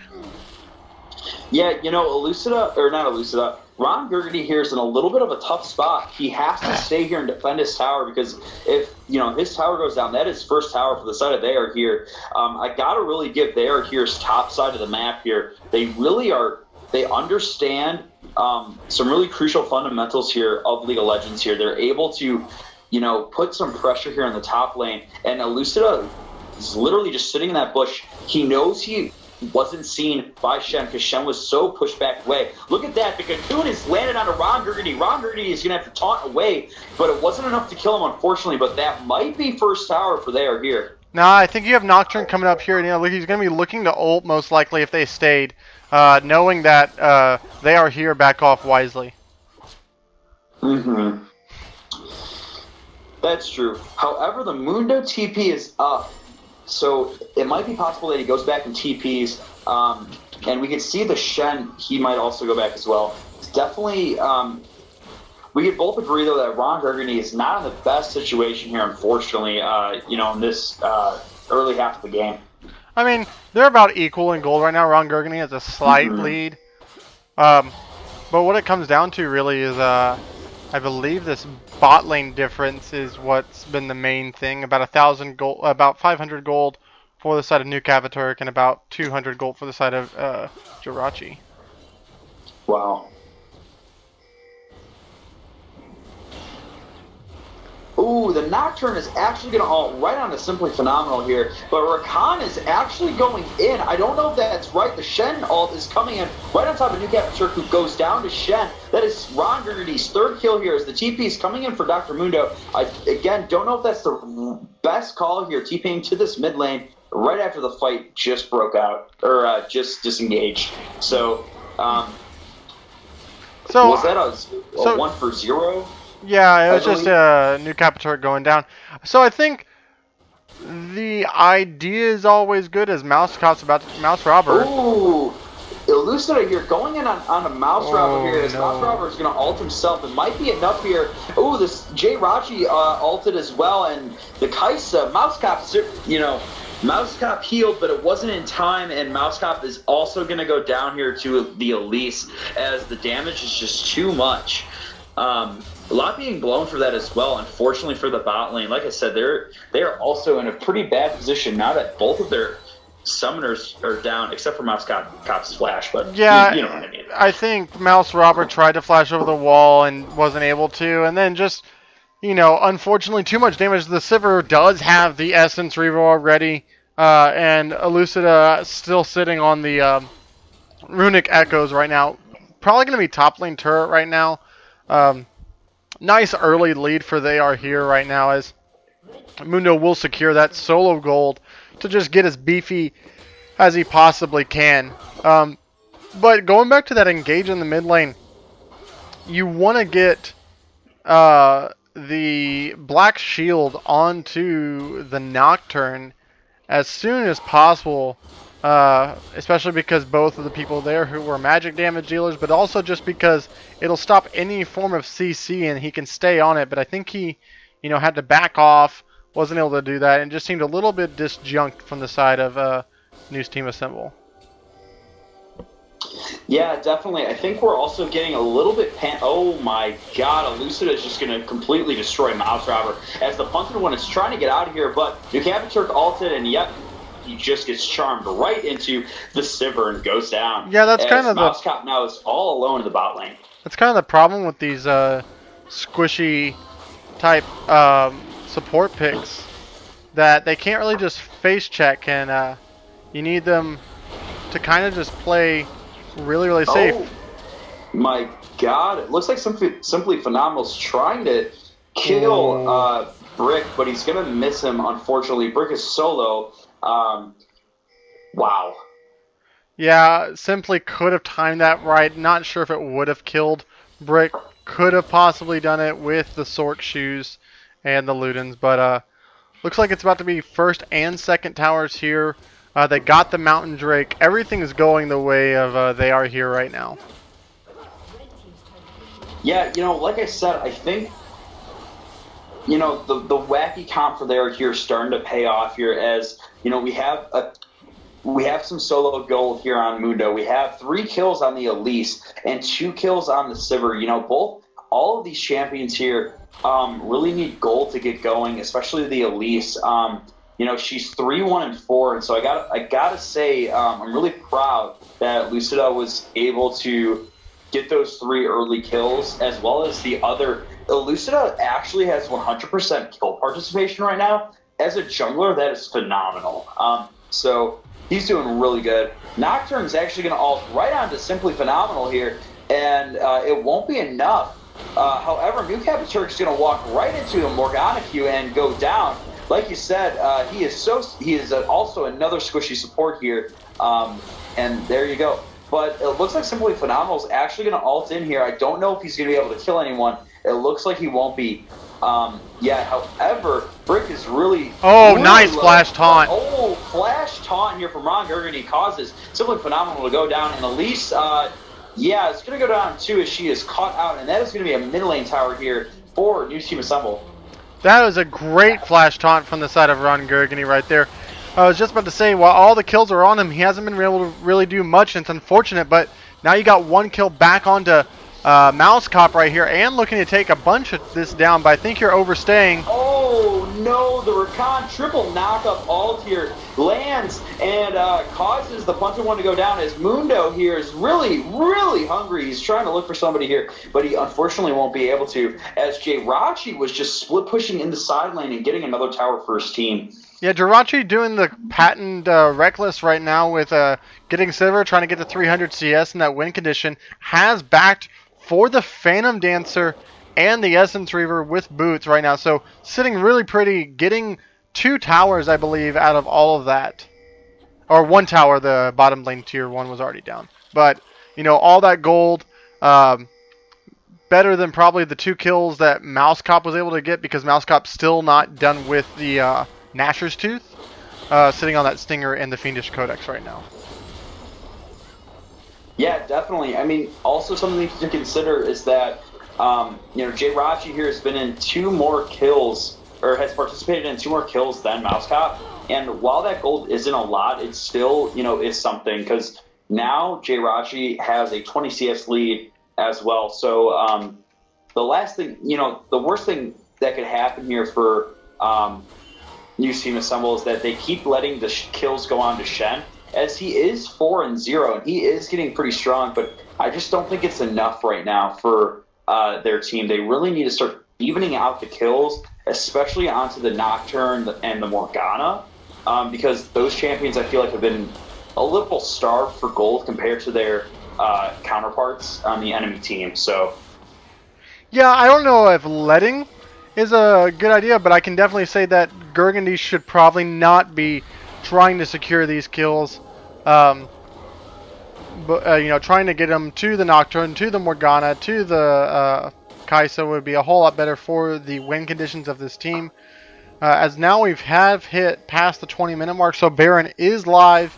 Yeah, Elucida, or not Elucida, Ron Burgundy here is in a little bit of a tough spot. He has to stay here and defend his tower because if, his tower goes down, that is first tower for the side of They Are Here. I got to really give They Are Here's top side of the map here. They really they understand some really crucial fundamentals here of League of Legends here. They're able to, put some pressure here in the top lane. And Elucida is literally just sitting in that bush. He knows he wasn't seen by Shen because Shen was so pushed back away. Look at that. The cocoon is landed onto Ron Burgundy. Ron Burgundy is going to have to taunt away, but it wasn't enough to kill him, unfortunately. But that might be first tower for They Are Here. Nah, I think you have Nocturne coming up here. He's going to be looking to ult most likely if they stayed, knowing that They Are Here back off wisely. Mm-hmm. That's true. However, the Mundo TP is up. So it might be possible that he goes back and TPs, and we can see the Shen, he might also go back as well. It's definitely, we could both agree, though, that Ron Burgundy is not in the best situation here, unfortunately, in this early half of the game. I mean, they're about equal in gold right now. Ron Burgundy has a slight lead. But what it comes down to really is, I believe this bot lane difference is what's been the main thing. About 1,000 gold, about 500 gold for the side of New Cavaturk, and about 200 gold for the side of Jirachi. Wow. Ooh, the Nocturne is actually going to ult right on the Simply Phenomenal here. But Rakan is actually going in. I don't know if that's right. The Shen ult is coming in right on top of New Cavaturk, who goes down to Shen. That is Ron Burgundy's third kill here as the TP is coming in for Dr. Mundo. I, again, don't know if that's the best call here, TPing to this mid lane right after the fight just broke out, or just disengaged. So, was that a 1 for 0? Yeah, it was just New Cavaturk going down. So I think the idea is always good as Mouse Robber. Ooh, Elucida here going in on a Mouse Robber here. As Mouse Robber is going to ult himself. It might be enough here. Ooh, this Jirachi ulted as well, and the Kaisa Mousecop, Mousecop healed, but it wasn't in time, and Mousecop is also going to go down here to the Elise as the damage is just too much. A lot being blown for that as well, unfortunately for the bot lane. Like I said, they are also in a pretty bad position now that both of their summoners are down, except for Mousecop's flash, but yeah, you know what I mean. I think Mouse Robber tried to flash over the wall and wasn't able to, and then just, unfortunately too much damage. The Sivir does have the Essence Reaver already, and Elucida still sitting on the Runic Echoes right now. Probably going to be top lane turret right now. Nice early lead for They Are Here right now as Mundo will secure that solo gold to just get as beefy as he possibly can. But going back to that engage in the mid lane, you want to get the Black Shield onto the Nocturne as soon as possible. Especially because both of the people there who were magic damage dealers, but also just because it'll stop any form of CC and he can stay on it. But I think he, had to back off, wasn't able to do that, and just seemed a little bit disjunct from the side of News Team Assemble. Yeah, definitely. I think we're also getting a little bit oh my god, Elucida is just going to completely destroy Mouse Robber as the Punted One is trying to get out of here, but New Cavaturk ulted, and yep, he just gets charmed right into the Sivir and goes down. Yeah, that's kind of Mousecop now is all alone in the bot lane. That's kind of the problem with these squishy type support picks, that they can't really just face check, and you need them to kind of just play really, really safe. Oh my god, it looks like Simply Phenomenal's trying to kill Brick, but he's going to miss him, unfortunately. Brick is solo. Wow. Yeah, Simply could have timed that right. Not sure if it would have killed Brick. Could have possibly done it with the Sork shoes and the Ludens, but looks like it's about to be first and second towers here. They got the Mountain Drake. Everything is going the way of They Are Here right now. Yeah, like I said, I think the wacky comp for They Are Here is starting to pay off here as, we have we have some solo gold here on Mundo. We have 3 kills on the Elise and 2 kills on the Sivir. You know, all of these champions here really need gold to get going, especially the Elise. You know, she's 3-1-4, and so I gotta say, I'm really proud that Lucida was able to get those 3 early kills, as well as the other. Lucida actually has 100% kill participation right now. As a jungler, that is phenomenal. So he's doing really good. Nocturne is actually going to ult right onto Simply Phenomenal here, and it won't be enough. However, New Capiturk is going to walk right into a Morgana Q and go down. Like you said, he is also another squishy support here, and there you go. But it looks like Simply Phenomenal is actually going to ult in here. I don't know if he's going to be able to kill anyone. It looks like he won't be. Yeah, however, Brick is really... Oh, really nice low. flash taunt. Oh, flash taunt here from Ron Gurgany causes Simply Phenomenal to go down. And Elise, yeah, it's going to go down too as she is caught out. And that is going to be a mid lane tower here for New Team Assemble. That was a great flash taunt from the side of Ron Gurgany right there. I was just about to say, while all the kills are on him, he hasn't been able to really do much, and it's unfortunate, but now you got 1 kill back onto Mouse Cop right here, and looking to take a bunch of this down, but I think you're overstaying. Oh no, the Rakan triple knockup ult here lands and causes the Puncher one to go down as Mundo here is really, really hungry. He's trying to look for somebody here, but he unfortunately won't be able to, as Jirachi was just split pushing in the side lane and getting another tower for his team. Yeah, Jirachi doing the patent reckless right now with getting Sivir, trying to get to 300 CS in that win condition, has backed for the Phantom Dancer and the Essence Reaver with boots right now. So sitting really pretty, getting 2 towers, I believe, out of all of that. Or 1 tower, the bottom lane tier 1 was already down. But, you know, all that gold, better than probably the 2 kills that Mouse Cop was able to get, because Mouse Cop's still not done with the Nasher's Tooth, sitting on that Stinger and the Fiendish Codex right now. Yeah, definitely. I mean, also something to consider is that, you know, Jirachi here has been in 2 more kills, or has participated in 2 more kills than Mouse Cop. And while that gold isn't a lot, it still, you know, is something, because now Jirachi has a 20 CS lead as well. So the last thing, you know, the worst thing that could happen here for New Team Assemble is that they keep letting the kills go on to Shen, as he is 4-0 and he is getting pretty strong, but I just don't think it's enough right now for their team. They really need to start evening out the kills, especially onto the Nocturne and the Morgana, because those champions I feel like have been a little starved for gold compared to their counterparts on the enemy team. So yeah, I don't know if letting is a good idea, but I can definitely say that Gurgany should probably not be trying to secure these kills. But you know, trying to get them to the Nocturne, to the Morgana, to the Kaisa would be a whole lot better for the win conditions of this team. As now we have hit past the 20-minute mark, so Baron is live,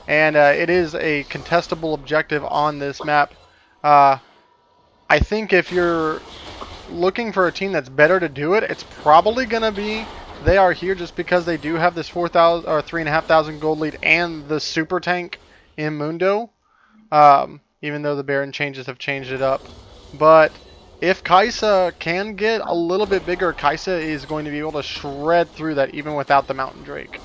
and it is a contestable objective on this map. I think if you're looking for a team that's better to do it, it's probably going to be They Are Here, just because they do have this 4,000 or 3,500 gold lead and the super tank in Mundo. Even though the Baron changes have changed it up. But if Kaisa can get a little bit bigger, Kaisa is going to be able to shred through that even without the Mountain Drake.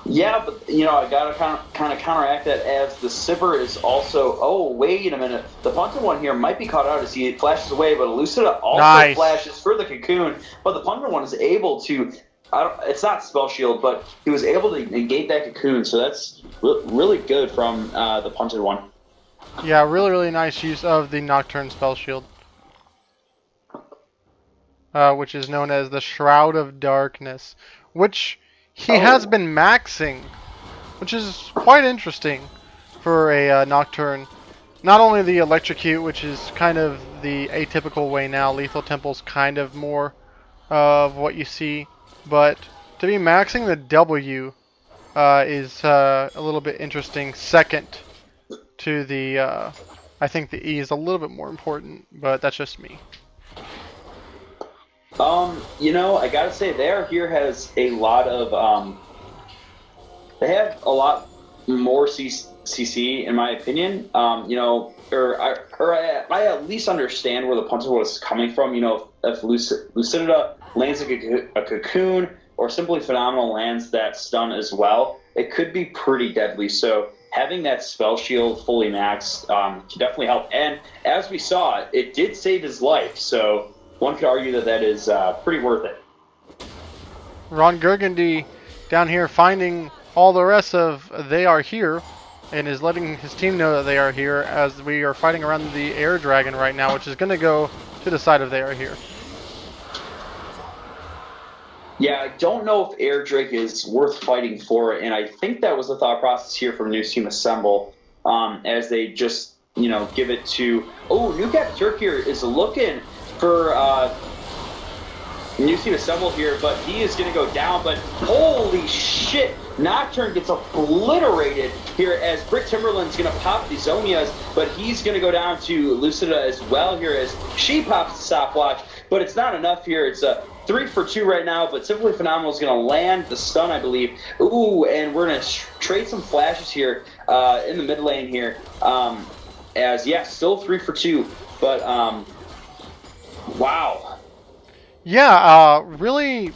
yeah, but you know, I gotta kind of counteract that, as the Sivir is also. Oh, wait a minute! The Punter one here might be caught out as he flashes away, but Lucida also flashes for the cocoon. But the Punter one is able to. It's not spell shield, but he was able to negate that cocoon, so that's really good from the Punted one. Yeah, really nice use of the Nocturne spell shield, which is known as the Shroud of Darkness, which he has been maxing, which is quite interesting for a Nocturne. Not only the Electrocute, which is kind of the atypical way now, Lethal Temple's kind of more of what you see. But to be maxing the W is a little bit interesting. Second to the, I think the E is a little bit more important, but that's just me. You know, I gotta say, They Are Here has a lot of they have a lot more CC in my opinion. I at least understand where the punter was coming from. If Lucinda lands a cocoon or Simply Phenomenal lands that stun as well, it could be pretty deadly. So having that spell shield fully maxed can definitely help. And as we saw, it did save his life. So one could argue that is pretty worth it. Ron Burgundy down here finding all the rest of They Are Here and is letting his team know that they are here as we are fighting around the Air Dragon right now, which is going to go to the side of They Are Here. Yeah, I don't know if Air Drake is worth fighting for, and I think that was the thought process here from New Team Assemble, as they just, give it to... Oh, New Captain Turk here is looking for New Team Assemble here, but he is going to go down, but holy shit! Nocturne gets obliterated here as Brick Timberland's going to pop the Zonias, but he's going to go down to Lucida as well here as she pops the stopwatch, but it's not enough here. It's a 3 for 2 right now, but Simply Phenomenal is going to land the stun, I believe. Ooh, and we're going to trade some flashes here in the mid lane here. Still 3 for 2, but wow. Yeah, really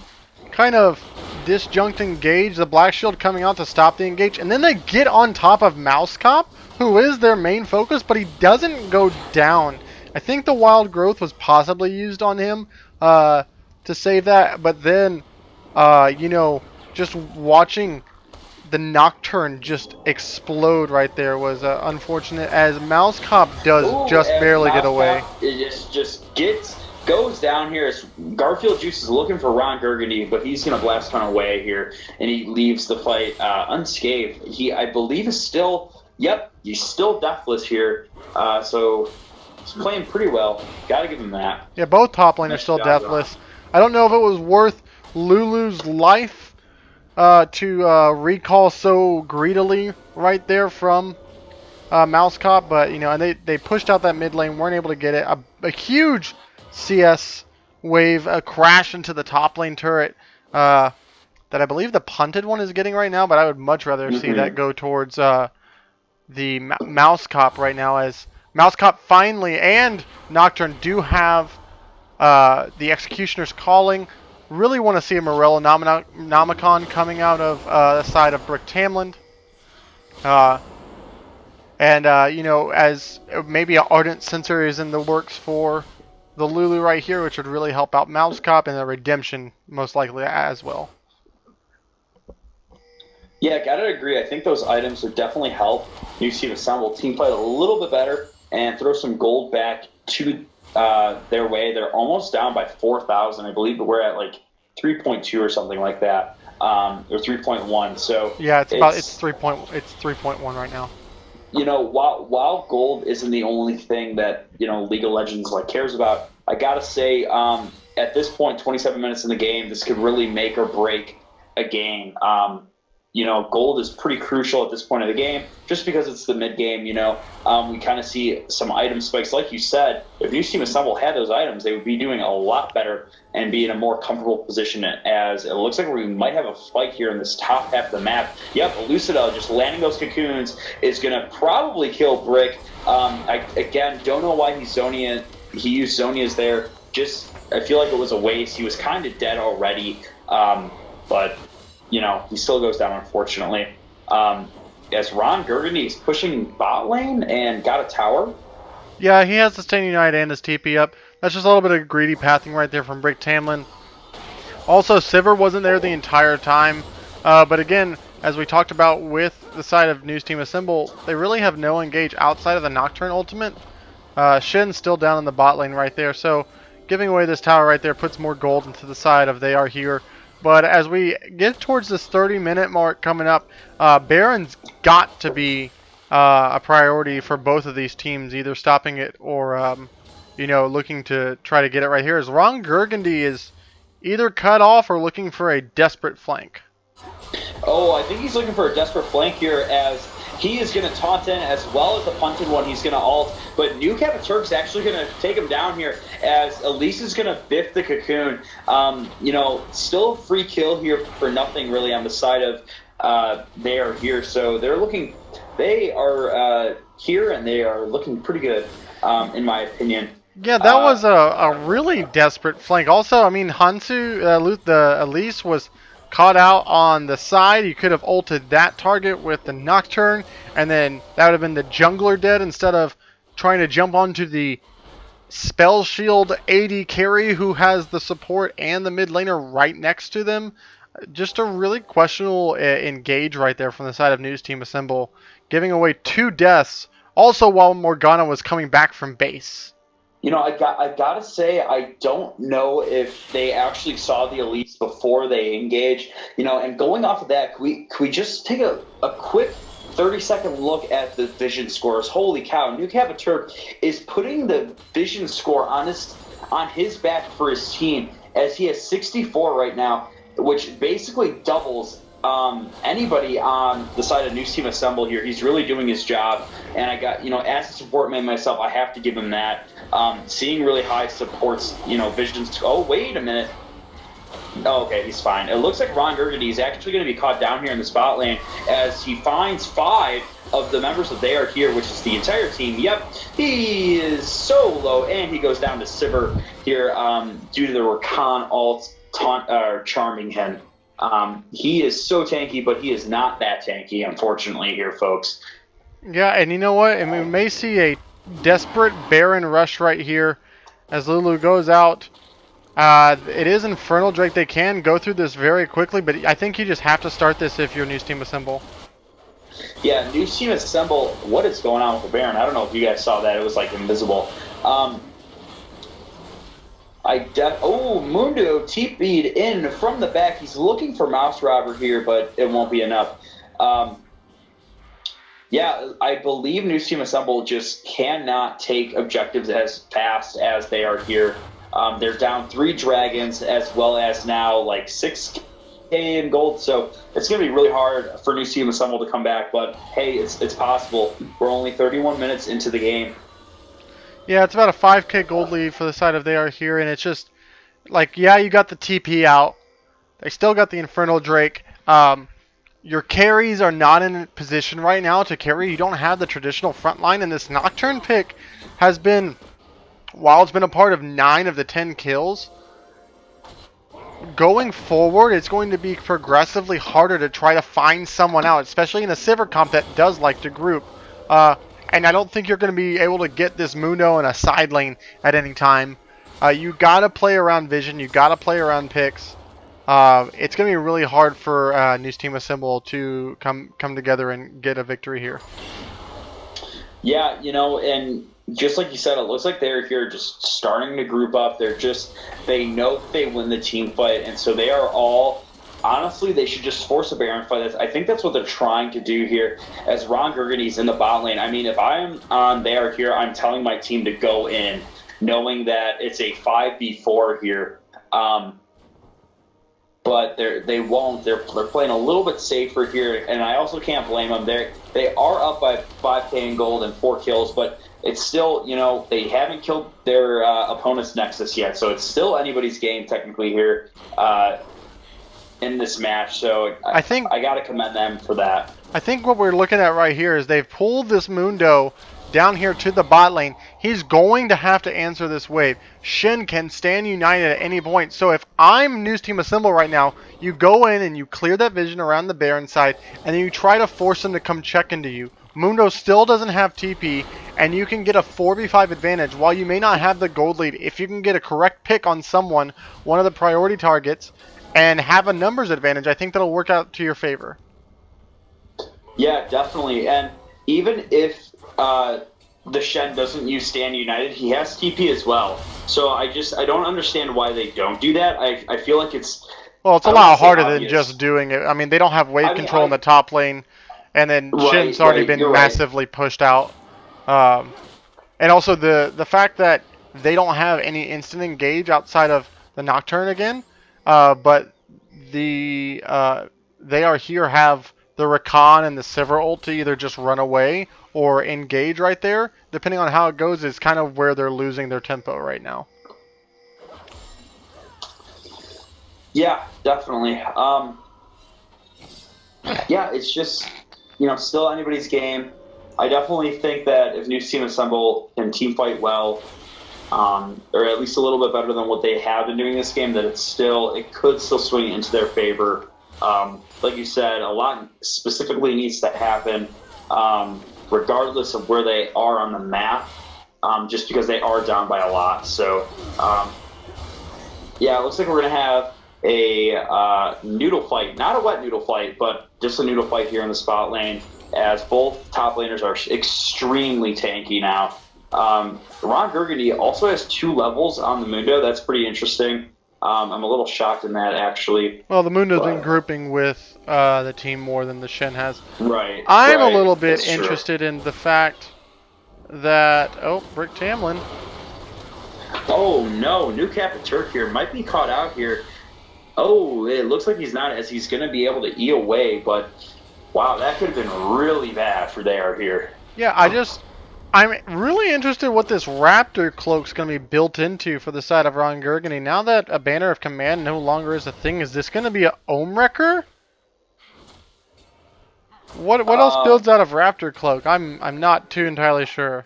kind of disjunct engage, the Black Shield coming out to stop the engage, and then they get on top of Mouse Cop, who is their main focus, but he doesn't go down. I think the Wild Growth was possibly used on him to save that, but then, just watching the Nocturne just explode right there was unfortunate, as Mouse Cop does just barely get away. It just goes down here as Garfield Juice is looking for Ron Burgundy, but he's going to blast ton away here, and he leaves the fight unscathed. He, I believe, is still, he's still deathless here, so he's playing pretty well. Got to give him that. Yeah, both top lane are still deathless. I don't know if it was worth Lulu's life to recall so greedily right there from Mouse Cop, but, and they pushed out that mid lane, weren't able to get it. A huge CS wave, a crash into the top lane turret that I believe the punted one is getting right now, but I would much rather see that go towards the Mouse Cop right now, as Mouse Cop finally and Nocturne do have the Executioner's Calling. Really want to see a Morello Nomicon coming out of the side of Brick Tamland. As maybe an Ardent Sensor is in the works for the Lulu right here, which would really help out Mouse Cop, and the Redemption most likely as well. Yeah, gotta agree. I think those items would definitely help New Team Assemble team play a little bit better and throw some gold back to their way. They're almost down by 4,000, I believe, but we're at like 3.2 or something like that, or 3.1. So yeah, it's 3.1 right now. While gold isn't the only thing that League of Legends cares about, I gotta say, at this point, 27 minutes in the game, this could really make or break a game. Gold is pretty crucial at this point of the game, just because it's the mid game. We kind of see some item spikes, like you said. If New Team Assemble had those items, they would be doing a lot better and be in a more comfortable position, as it looks like we might have a fight here in this top half of the map. Yep, Lucida just landing those cocoons is going to probably kill Brick. I, again, don't know why he used Zonias there. I feel like it was a waste. He was kind of dead already, but he still goes down, unfortunately. As Ron Burgundy is pushing bot lane and got a tower. Yeah, he has the Sustain Unite and his TP up. That's just a little bit of greedy pathing right there from Brick Tamlin. Also, Sivir wasn't there the entire time. But again, as we talked about with the side of News Team Assemble, they really have no engage outside of the Nocturne ultimate. Shin's still down in the bot lane right there. So giving away this tower right there puts more gold into the side of They Are Here. But as we get towards this 30-minute mark coming up, Baron's got to be a priority for both of these teams, either stopping it or, looking to try to get it right here. As Ron Burgundy is either cut off or looking for a desperate flank. Oh, I think he's looking for a desperate flank here, as he is going to taunt in as well as the punted one. He's going to ult, but New Captain Turk's actually going to take him down here, as Elise is going to biff the cocoon. Still a free kill here for nothing really on the side of they are here. So they are here and they are looking pretty good, in my opinion. Yeah, that was a really desperate flank. Also, I mean, Hansu, the Elise was caught out on the side. You could have ulted that target with the Nocturne, and then that would have been the jungler dead instead of trying to jump onto the Spell Shield AD carry who has the support and the mid laner right next to them. Just a really questionable engage right there from the side of News Team Assemble, giving away 2 deaths, also while Morgana was coming back from base. I gotta say, I don't know if they actually saw the elites before they engaged. And going off of that, can we just take a quick 30-second look at the vision scores? Holy cow! New Capitur is putting the vision score on his back for his team, as he has 64 right now, which basically doubles anybody on the side of New Team Assemble here. He's really doing his job, and I got, as a support man myself, I have to give him that. Seeing really high supports, visions. Oh, wait a minute. Oh, okay, he's fine. It looks like Ron Gergety is actually going to be caught down here in the spot lane as he finds 5 of the members of They Are Here, which is the entire team. Yep, he is so low, and he goes down to Sivir here due to the Rakan ult charming him. He is so tanky, but he is not that tanky, unfortunately, here, folks. Yeah, and you know what? I mean, we may see a desperate Baron rush right here as Lulu goes out. It is Infernal Drake. They can go through this very quickly, but I think you just have to start this if you're News Team Assemble. Yeah, News Team Assemble, what is going on with the Baron? I don't know if you guys saw that. It was like invisible. Mundo TP'd in from the back. He's looking for Mouse Robber here, but it won't be enough. Yeah, I believe News Team Assemble just cannot take objectives as fast as They Are Here. They're down 3 dragons as well as now like 6K in gold, so it's going to be really hard for News Team Assemble to come back, but hey, it's possible. We're only 31 minutes into the game. Yeah, it's about a 5K gold lead for the side of They Are Here, and it's just like, yeah, you got the TP out. They still got the Infernal Drake. Your carries are not in a position right now to carry. You don't have the traditional front line, and this Nocturne pick has been, while it's been a part of 9 of the 10 kills, going forward, it's going to be progressively harder to try to find someone out, especially in a Sivir comp that does like to group. And I don't think you're going to be able to get this Mundo in a side lane at any time. You got to play around vision. You got to play around picks. It's going to be really hard for News Team Assemble to come together and get a victory here. Yeah, and just like you said, it looks like They're Here just starting to group up. They know they win the team fight, and so they are all, honestly, they should just force a Baron fight. I think that's what they're trying to do here as Ron Gergety's in the bot lane. I mean, if I'm on They Are Here, I'm telling my team to go in, knowing that it's a 5v4 here. But they won't. They're playing a little bit safer here, and I also can't blame them. They are up by 5K in gold and 4 kills, but it's still, they haven't killed their opponent's Nexus yet, so it's still anybody's game technically here in this match. So I think I got to commend them for that. I think what we're looking at right here is they've pulled this Mundo down here to the bot lane. He's going to have to answer this wave. Shen can stand united at any point. So if I'm News Team Assemble right now, you go in and you clear that vision around the Baron side, and then you try to force him to come check into you. Mundo still doesn't have TP, and you can get a 4v5 advantage. While you may not have the gold lead, if you can get a correct pick on someone, one of the priority targets, and have a numbers advantage, I think that'll work out to your favor. Yeah, definitely. And even if the Shen doesn't use Stand United, he has TP as well. So I don't understand why they don't do that. I feel like it's... Well, it's a lot harder than just doing it. I mean, they don't have wave control in the top lane, and then Shen's already been massively pushed out. And also the fact that they don't have any instant engage outside of the Nocturne again, but They Are Here have the Rakan and the Sivir ult to either just run away or engage right there. Depending on how it goes is kind of where they're losing their tempo right now. Yeah, definitely. Yeah, it's just, still anybody's game. I definitely think that if new team assemble can team fight well, or at least a little bit better than what they have been doing this game, that it could still swing into their favor. Like you said, a lot specifically needs to happen, regardless of where they are on the map, just because they are down by a lot. So, yeah, it looks like we're going to have a noodle fight. Not a wet noodle fight, but just a noodle fight here in the spot lane, as both top laners are extremely tanky now. Ron Burgundy also has 2 levels on the Mundo. That's pretty interesting. I'm a little shocked in that, actually. Well, the Mundo's been grouping with the team more than the Shen has. Right. I'm a right. little bit That's true. interested in the fact that... Oh, Brick Tamlin. Oh, no. New Captain Turk here. Might be caught out here. Oh, it looks like he's not, as he's going to be able to E away, but wow, that could have been really bad for there here. Yeah, I'm really interested what this Raptor cloak's going to be built into for the side of Ron Gurgany. Now that a Banner of Command no longer is a thing, is this going to be a Ohm Wrecker? What else builds out of Raptor cloak? I'm not too entirely sure.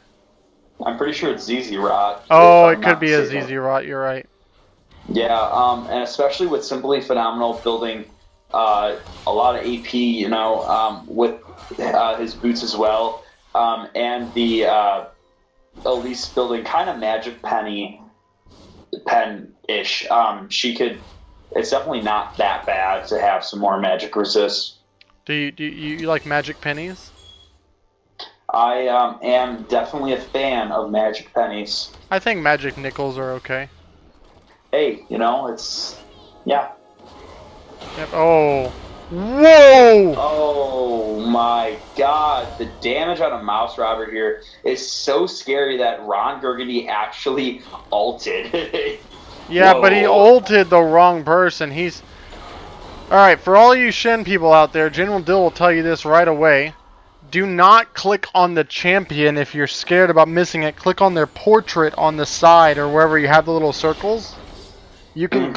I'm pretty sure it's ZZ Rot. Oh, it could be a ZZ Rot, you're right. Yeah, and especially with Simply Phenomenal building a lot of AP, with his boots as well. And the Elise building kind of Magic Pen-ish. It's definitely not that bad to have some more magic resist. Do you like magic pennies? I am definitely a fan of magic pennies. I think magic nickels are okay. Hey, it's, yeah. Yep. Oh. Whoa! Oh my god, the damage on a Mouse Robber here is so scary that Ron Burgundy actually ulted. Yeah, Whoa. but he ulted the wrong person. Alright, for all you Shen people out there, General Dill will tell you this right away. Do not click on the champion if you're scared about missing it. Click on their portrait on the side or wherever you have the little circles. You can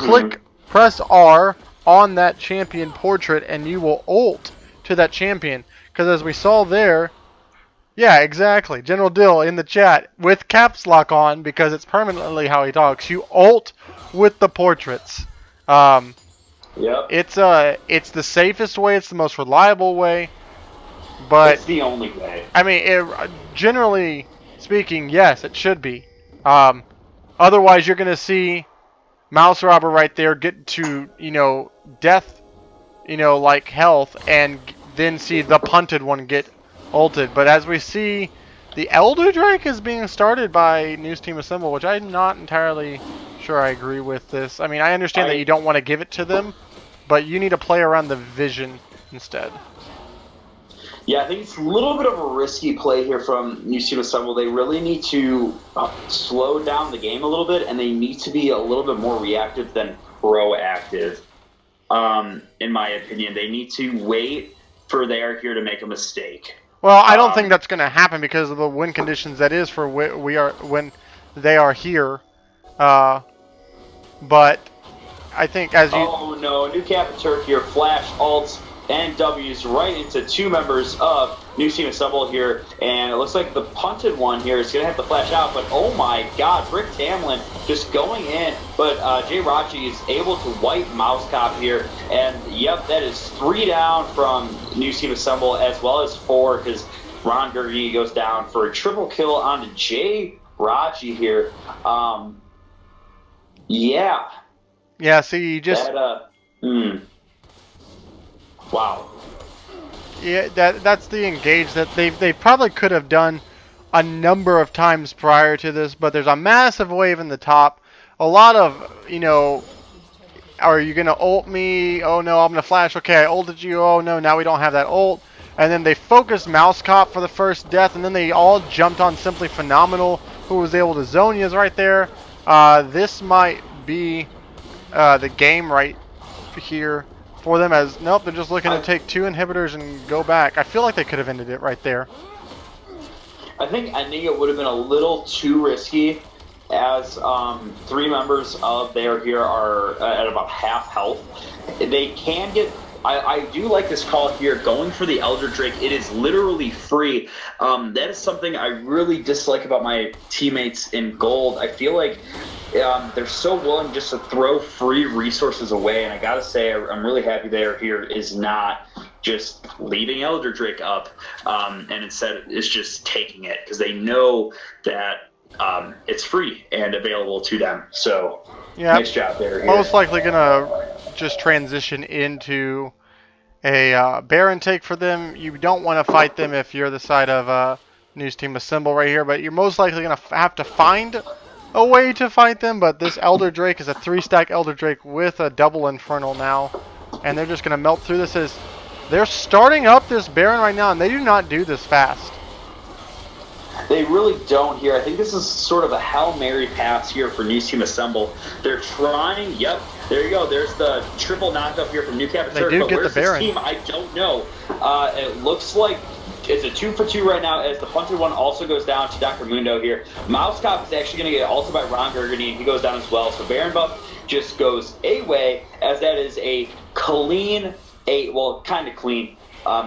press R on that champion portrait and you will ult to that champion. Because as we saw there, yeah, exactly. General Dill in the chat with caps lock on because it's permanently how he talks. You ult with the portraits. Yep. It's the safest way. It's the most reliable way. But it's the only way. I mean, generally speaking, yes, it should be. Otherwise, you're gonna see Mouse Robber right there get to death, like health, and then see the punted one get ulted. But as we see, the Elder Drake is being started by News Team Assemble, which I'm not entirely sure I agree with this. I mean, I understand that you don't want to give it to them, but you need to play around the vision instead. Yeah, I think it's a little bit of a risky play here from New Team Assemble. They really need to slow down the game a little bit, and they need to be a little bit more reactive than proactive. In my opinion, they need to wait for they are here to make a mistake. Well, I don't think that's going to happen because of the win conditions that is for when they are here. But I think as you... Oh no, New Captain Turk here, flash, alts, and W's right into 2 members of New Team Assemble here, and it looks like the punted one here is going to have to flash out, but oh my god, Brick Tamlin just going in, but Jay Rachi is able to wipe Mouse Cop here, and yep, that is 3 down from New Team Assemble, as well as 4, because Ron Gurgany goes down for a triple kill onto Jay Rachi here. Yeah. Yeah, see, you just... Wow. Yeah, that's the engage that they probably could have done a number of times prior to this, but there's a massive wave in the top. A lot of, are you going to ult me? Oh no, I'm going to flash. Okay, I ulted you. Oh no, now we don't have that ult. And then they focused Mouse Cop for the first death, and then they all jumped on Simply Phenomenal, who was able to zone Yas right there. This might be the game right here for them, as nope, they're just looking to take 2 inhibitors and go back. I feel like they could have ended it right there. I think ending it would have been a little too risky, as 3 members of there here are at about half health. They can get I do like this call here, going for the Elder Drake. It is literally free. That is something I really dislike about my teammates in gold. I feel like they're so willing just to throw free resources away, and I gotta say, I'm really happy they're here is not just leaving Elder Drake up, and instead it's just taking it, because they know that it's free and available to them. So, Yeah, nice job there. most likely gonna just transition into a Baron take for them. You don't want to fight them if you're the side of News Team Assemble right here, but you're most likely gonna have to find a way to fight them. But this Elder Drake is a 3-stack Elder Drake with a double Infernal now, and they're just gonna melt through this. As they're starting up this Baron right now, and they do not do this fast. They really don't here. I think this is sort of a Hail Mary pass here for News Team Assemble. They're trying. Yep, there you go. There's the triple knockup here from New Capital. They do but get where's the Baron. This team? I don't know. It looks like it's a 2-for-2 right now, as the punted one also goes down to Dr. Mundo here. Mouse Cop is actually going to get ulted by Ron Burgundy, and he goes down as well. So Baron buff just goes away, as that is a clean, well, kind of clean.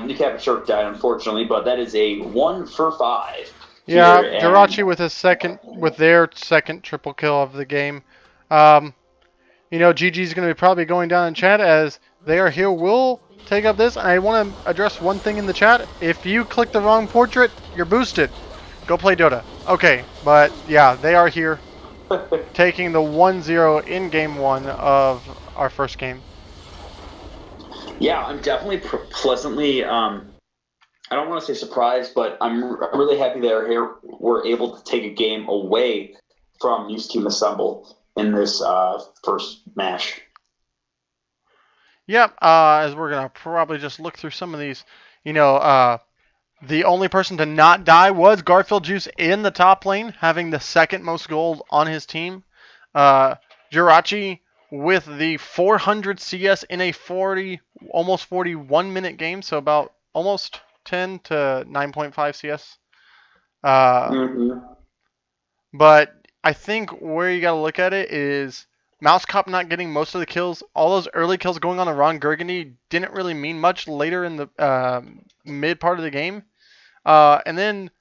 New Capital died, unfortunately, but that is a 1-for-5. Yeah, Jirachi with their second triple kill of the game. You know, GG's going to be probably going down in chat, as they are here. We'll take up this. I want to address one thing in the chat. If you click the wrong portrait, you're boosted. Go play Dota. Okay, but yeah, they are here taking the 1-0 in game 1 of our first game. Yeah, I'm definitely pleasantly, I don't want to say surprised, but I'm really happy they're here. We're able to take a game away from News Team Assemble in this first match. Yep, as we're going to probably just look through some of these, you know, the only person to not die was Garfield Juice in the top lane, having the second most gold on his team. Jirachi with the 400 CS in a almost 41 minute game, so about almost 10 to 9.5 CS. But I think where you got to look at it is Mouse Cop not getting most of the kills. All those early kills going on Ron Gurgany didn't really mean much later in the mid part of the game. And then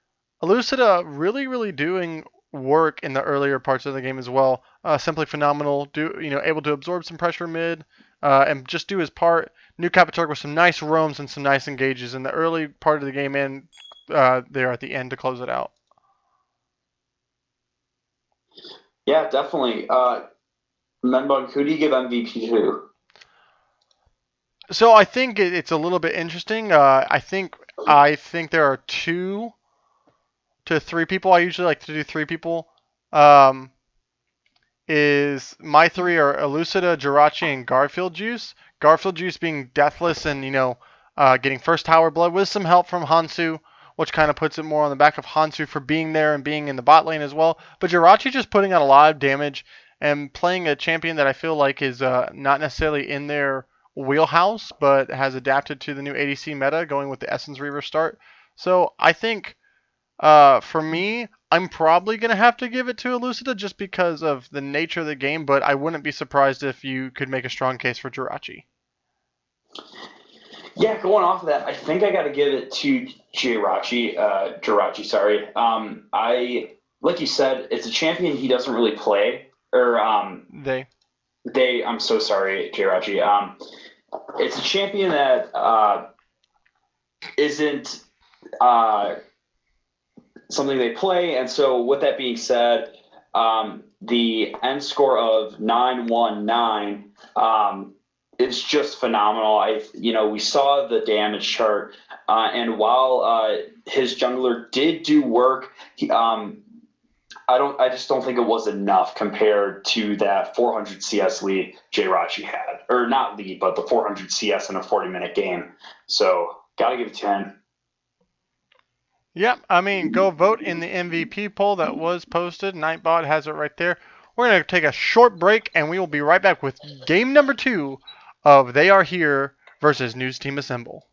Elucida really doing work in the earlier parts of the game as well. Simply phenomenal. Able to absorb some pressure mid and just do his part. New Capiturg with some nice roams and some nice engages in the early part of the game, and there at the end to close it out. Yeah, definitely. Menbug, who do you give MVP to? So I think it's a little bit interesting. I think there are 2 to 3 people. I usually like to do 3 people. Is my 3 are Elucida, Jirachi, and Garfield Juice. Garfield Juice being deathless and getting first tower blood with some help from Hansu, which kind of puts it more on the back of Hansu for being there and being in the bot lane as well. But Jirachi just putting out a lot of damage and playing a champion that I feel like is not necessarily in their wheelhouse, but has adapted to the new ADC meta, going with the Essence Reaver start. So I think for me, I'm probably going to have to give it to Elucida just because of the nature of the game, but I wouldn't be surprised if you could make a strong case for Jirachi. Yeah, going off of that, I think I got to give it to Jirachi, sorry. Like you said, it's a champion he doesn't really play. I'm so sorry, Jirachi. It's a champion that isn't something they play, and so with that being said, the end score of 919 is just phenomenal. We saw the damage chart, and while his jungler did do work, I just don't think it was enough compared to that 400 CS lead Jirachi had, or not lead, but the 400 CS in a 40-minute game. So gotta give it to him. Yep, I mean, go vote in the MVP poll that was posted. Nightbot has it right there. We're going to take a short break, and we will be right back with game number 2 of They Are Here versus News Team Assemble.